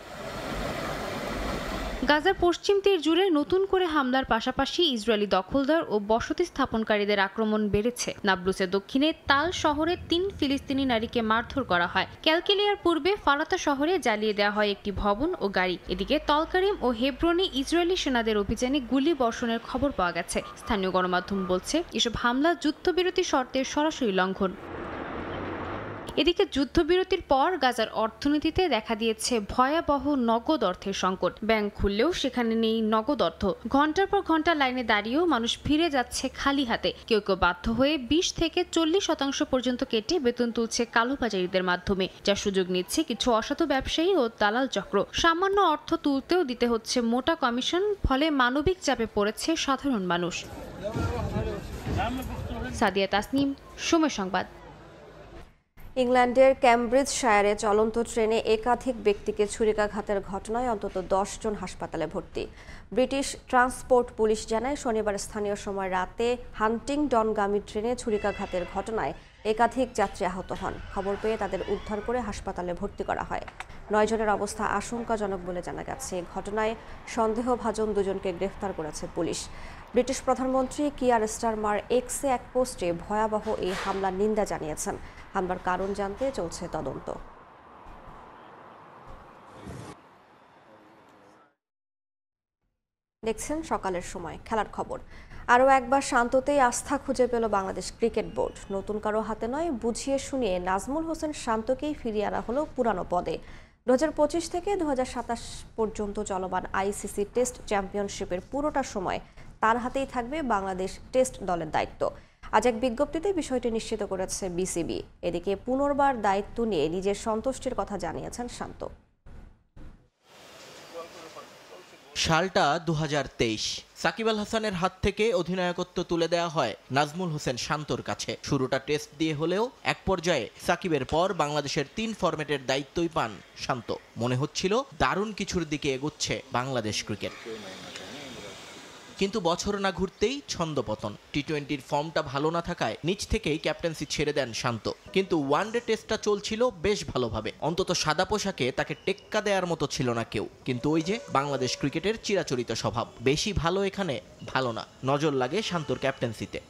গাজার পশ্চিম তীর জুড়ে নতুন করে হামলার পাশাপাশি ইসরায়েলি দখলদার ও বসতি স্থাপনকারীদের আক্রমণ বেড়েছে। নাবলুসের দক্ষিণে তাল শহরে 3 ফিলিস্তিনি নারীকে মারধর করা হয়। ক্যালকিলিয়ার পূর্বে ফালাতা শহরে জ্বালিয়ে দেওয়া হয় একটি ভবন ও গাড়ি। এদিকে তলকারিম ও হেব্রনে ইসরায়েলি সেনাদের অভিযানে গুলি বর্ষণের খবর পাওয়া গেছে। স্থানীয় গণমাধ্যম বলছে এসব হামলা যুদ্ধবিরতি শর্তের সরাসরি লঙ্ঘন। এদিকে যুদ্ধবিরতির পর গাজার অর্থনীতিতে দেখা দিয়েছে ভয়াবহ নগদ অর্থের সংকট। ব্যাংক খুললেও সেখানে নেই নগদ অর্থ। ঘন্টার পর ঘন্টা লাইনে দাঁড়িয়েও মানুষ ফিরে যাচ্ছে খালি হাতে। কেউ কেউ বাধ্য হয়ে 20 থেকে 40% পর্যন্ত কেটে বেতন তুলছে কালোবাজারিদের মাধ্যমে, যার সুযোগ নিচ্ছে কিছু অসাধু ব্যবসায়ী ও দালাল চক্র। সামান্য অর্থ তুলতেও দিতে হচ্ছে মোটা কমিশন, ফলে মানবিক চাপে পড়েছে সাধারণ মানুষ। সাদিয়া তাসনিম, সময় সংবাদ। ইংল্যান্ডের ক্যামব্রিজশায়ারে চলন্ত ট্রেনে একাধিক ব্যক্তিকে ছুরিকাঘাতের ঘটনায় অন্তত 10 জন হাসপাতালে ভর্তি। ব্রিটিশ ট্রান্সপোর্ট পুলিশ জানায় শনিবার স্থানীয় সময় রাতে হান্টিংডনগামী ট্রেনে ছুরিকাঘাতের ঘটনায় একাধিক যাত্রী আহত হন। খবর পেয়ে তাদের উদ্ধার করে হাসপাতালে ভর্তি করা হয়। 9 জনের অবস্থা আশঙ্কাজনক বলে জানা গেছে। ঘটনায় সন্দেহভাজন 2 জনকে গ্রেফতার করেছে পুলিশ। ব্রিটিশ প্রধানমন্ত্রী কিয়ার স্টারমার এক্সে এক পোস্টে ভয়াবহ এই হামলার নিন্দা জানিয়েছেন। হামলার কারণ জানতে চলছে তদন্ত। দেখছেন সকালের সময়। খেলার খবর। আরও একবার শান্ততেই আস্থা খুঁজে পেল বাংলাদেশ ক্রিকেট বোর্ড। নতুন কারো হাতে নয়, বুঝিয়ে শুনিয়ে নাজমুল হোসেন শান্তকেই ফিরিয়ে আনা হলো পুরানো পদে। 2025 থেকে 2027 পর্যন্ত চলমান আইসিসি টেস্ট চ্যাম্পিয়নশিপের পুরোটা সময় তার হাতেই থাকবে বাংলাদেশ টেস্ট দলের দায়িত্ব। আজ এক বিজ্ঞপ্তিতে বিষয়টি নিশ্চিত করেছে বিসিবি। এদিকে পুনর্বার দায়িত্ব নিয়ে নিজের সন্তুষ্টির কথা জানিয়েছেন শান্ত। সালটা 2023। সাকিব আল হাসানের হাত থেকে অধিনায়কত্ব তুলে দেওয়া হয় নাজমুল হোসেন শান্তর কাছে। শুরুটা টেস্ট দিয়ে হলেও এক পর্যায়ে সাকিবের পর বাংলাদেশের 3 ফরম্যাটের দায়িত্বই পান শান্ত। মনে হচ্ছিল দারুণ কিছুর দিকে এগোচ্ছে বাংলাদেশ ক্রিকেট। কিন্তু বছর না ঘুরতেই ছন্দপতন। টি-20-র ফর্মটা ভালো না থাকায় নিচ থেকেই ক্যাপ্টেন্সি ছেড়ে দেন শান্ত। কিন্তু ওয়ানডে টেস্টটা চলছিল বেশ ভালোভাবে। অন্তত সাদা পোশাকে তাকে টেক্কা দেওয়ার মতো ছিল না কেউ। কিন্তু ওই যে বাংলাদেশ ক্রিকেটের চিরাচরিত স্বভাব, বেশি ভালো এখানে ভালো না, নজর লাগে শান্তর ক্যাপ্টেন্সিতে।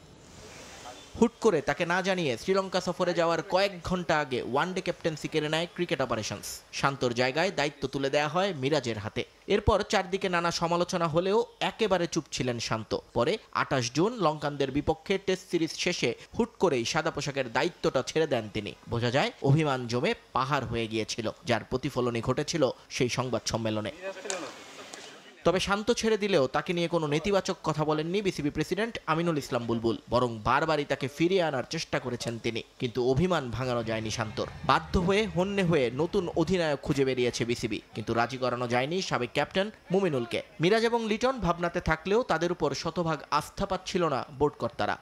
হুট করে তাকে না জানিয়ে শ্রীলঙ্কা সফরে যাওয়ার কয়েক ঘন্টা আগে ওয়ানডে ক্যাপ্টেন্সি কেড়ে নেয় ক্রিকেট অপারেশনস। শান্তর জায়গায় দায়িত্ব তুলে দেওয়া হয় মিরাজের হাতে। এরপর চারদিকে নানা সমালোচনা হলেও একেবারে চুপ ছিলেন শান্ত। পরে 28 জুন লঙ্কানদের বিপক্ষে টেস্ট সিরিজ শেষে হুট করেই সাদা পোশাকের দায়িত্বটা ছেড়ে দেন তিনি। বোঝা যায় অভিমান জমে পাহাড় হয়ে গিয়েছিল, যার প্রতিফলনই ঘটেছিল সেই সংবাদ সম্মেলনে। তবে শান্ত ছেড়ে দিলেও তাকে নিয়ে কোনো নেতিবাচক কথা বলেননি বিসিবি প্রেসিডেন্ট আমিনুল ইসলাম বুলবুল, বরং বারবারই তাকে ফিরিয়ে আনার চেষ্টা করেছেন তিনি। কিন্তু অভিমান ভাঙানো যায়নি শান্তর। বাধ্য হয়ে হন্যে হয়ে নতুন অধিনায়ক খুঁজে বেরিয়েছে বিসিবি, কিন্তু রাজি করানো যায়নি সাবেক ক্যাপ্টেন মুমিনুলকে। মিরাজ এবং লিটন ভাবনাতে থাকলেও তাদের উপর শতভাগ আস্থা পাচ্ছিল না বোর্ড কর্তারা।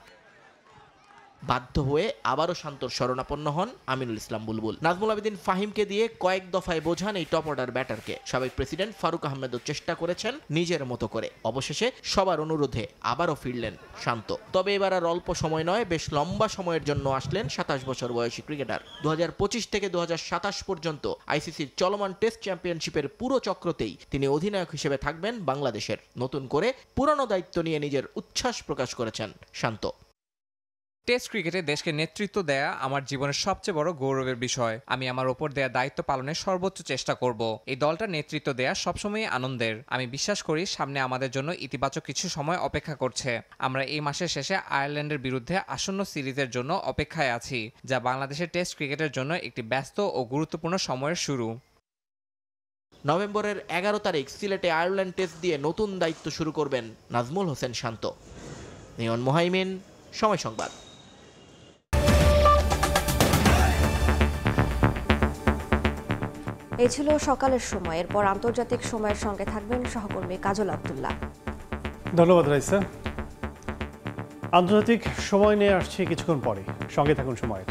বাধ্য হয়ে আবারও শান্তর শরণাপন্ন হন আমিনুল ইসলাম বুলবুল। নাজমুল আবেদিন ফাহিমকে দিয়ে কয়েক দফায় বোঝান এই টপ অর্ডার ব্যাটারকে। সাবেক প্রেসিডেন্ট ফারুক আহমেদও চেষ্টা করেছেন নিজের মতো করে। অবশেষে সবার অনুরোধে আবারও ফিরলেন শান্ত। তবে এবার আর অল্প সময় নয়, বেশ লম্বা সময়ের জন্য আসলেন 27 বছর বয়সী ক্রিকেটার। 2025 থেকে 2027 পর্যন্ত আইসিসির চলমান টেস্ট চ্যাম্পিয়নশিপের পুরো চক্রতেই তিনি অধিনায়ক হিসেবে থাকবেন বাংলাদেশের। নতুন করে পুরনো দায়িত্ব নিয়ে নিজের উচ্ছ্বাস প্রকাশ করেছেন শান্ত। টেস্ট ক্রিকেটে দেশকে নেতৃত্ব দেয়া আমার জীবনের সবচেয়ে বড় গৌরবের বিষয়। আমি আমার ওপর দেয়া দায়িত্ব পালনের সর্বোচ্চ চেষ্টা করব। এই দলটা নেতৃত্ব দেয়া সবসময় আনন্দের। আমি বিশ্বাস করি সামনে আমাদের জন্য ইতিবাচক কিছু সময় অপেক্ষা করছে। আমরা এই মাসের শেষে আয়ারল্যান্ডের বিরুদ্ধে আসন্ন সিরিজের জন্য অপেক্ষায় আছি, যা বাংলাদেশের টেস্ট ক্রিকেটের জন্য একটি ব্যস্ত ও গুরুত্বপূর্ণ সময়ের শুরু। নভেম্বরের 11 তারিখ সিলেটে আয়ারল্যান্ড টেস্ট দিয়ে নতুন দায়িত্ব শুরু করবেন নাজমুল হোসেন শান্ত। নিয়ন মোহাইমিন, সময় সংবাদ। এই ছিল সকালের সময়। এরপর আন্তর্জাতিক সময়ের সঙ্গে থাকবেন সহকর্মী কাজল আব্দুল্লাহ। ধন্যবাদ রাইসা। আন্তর্জাতিক সময় নিয়ে আসছি কিছুক্ষণ পরে, সঙ্গে থাকুন সময়ের।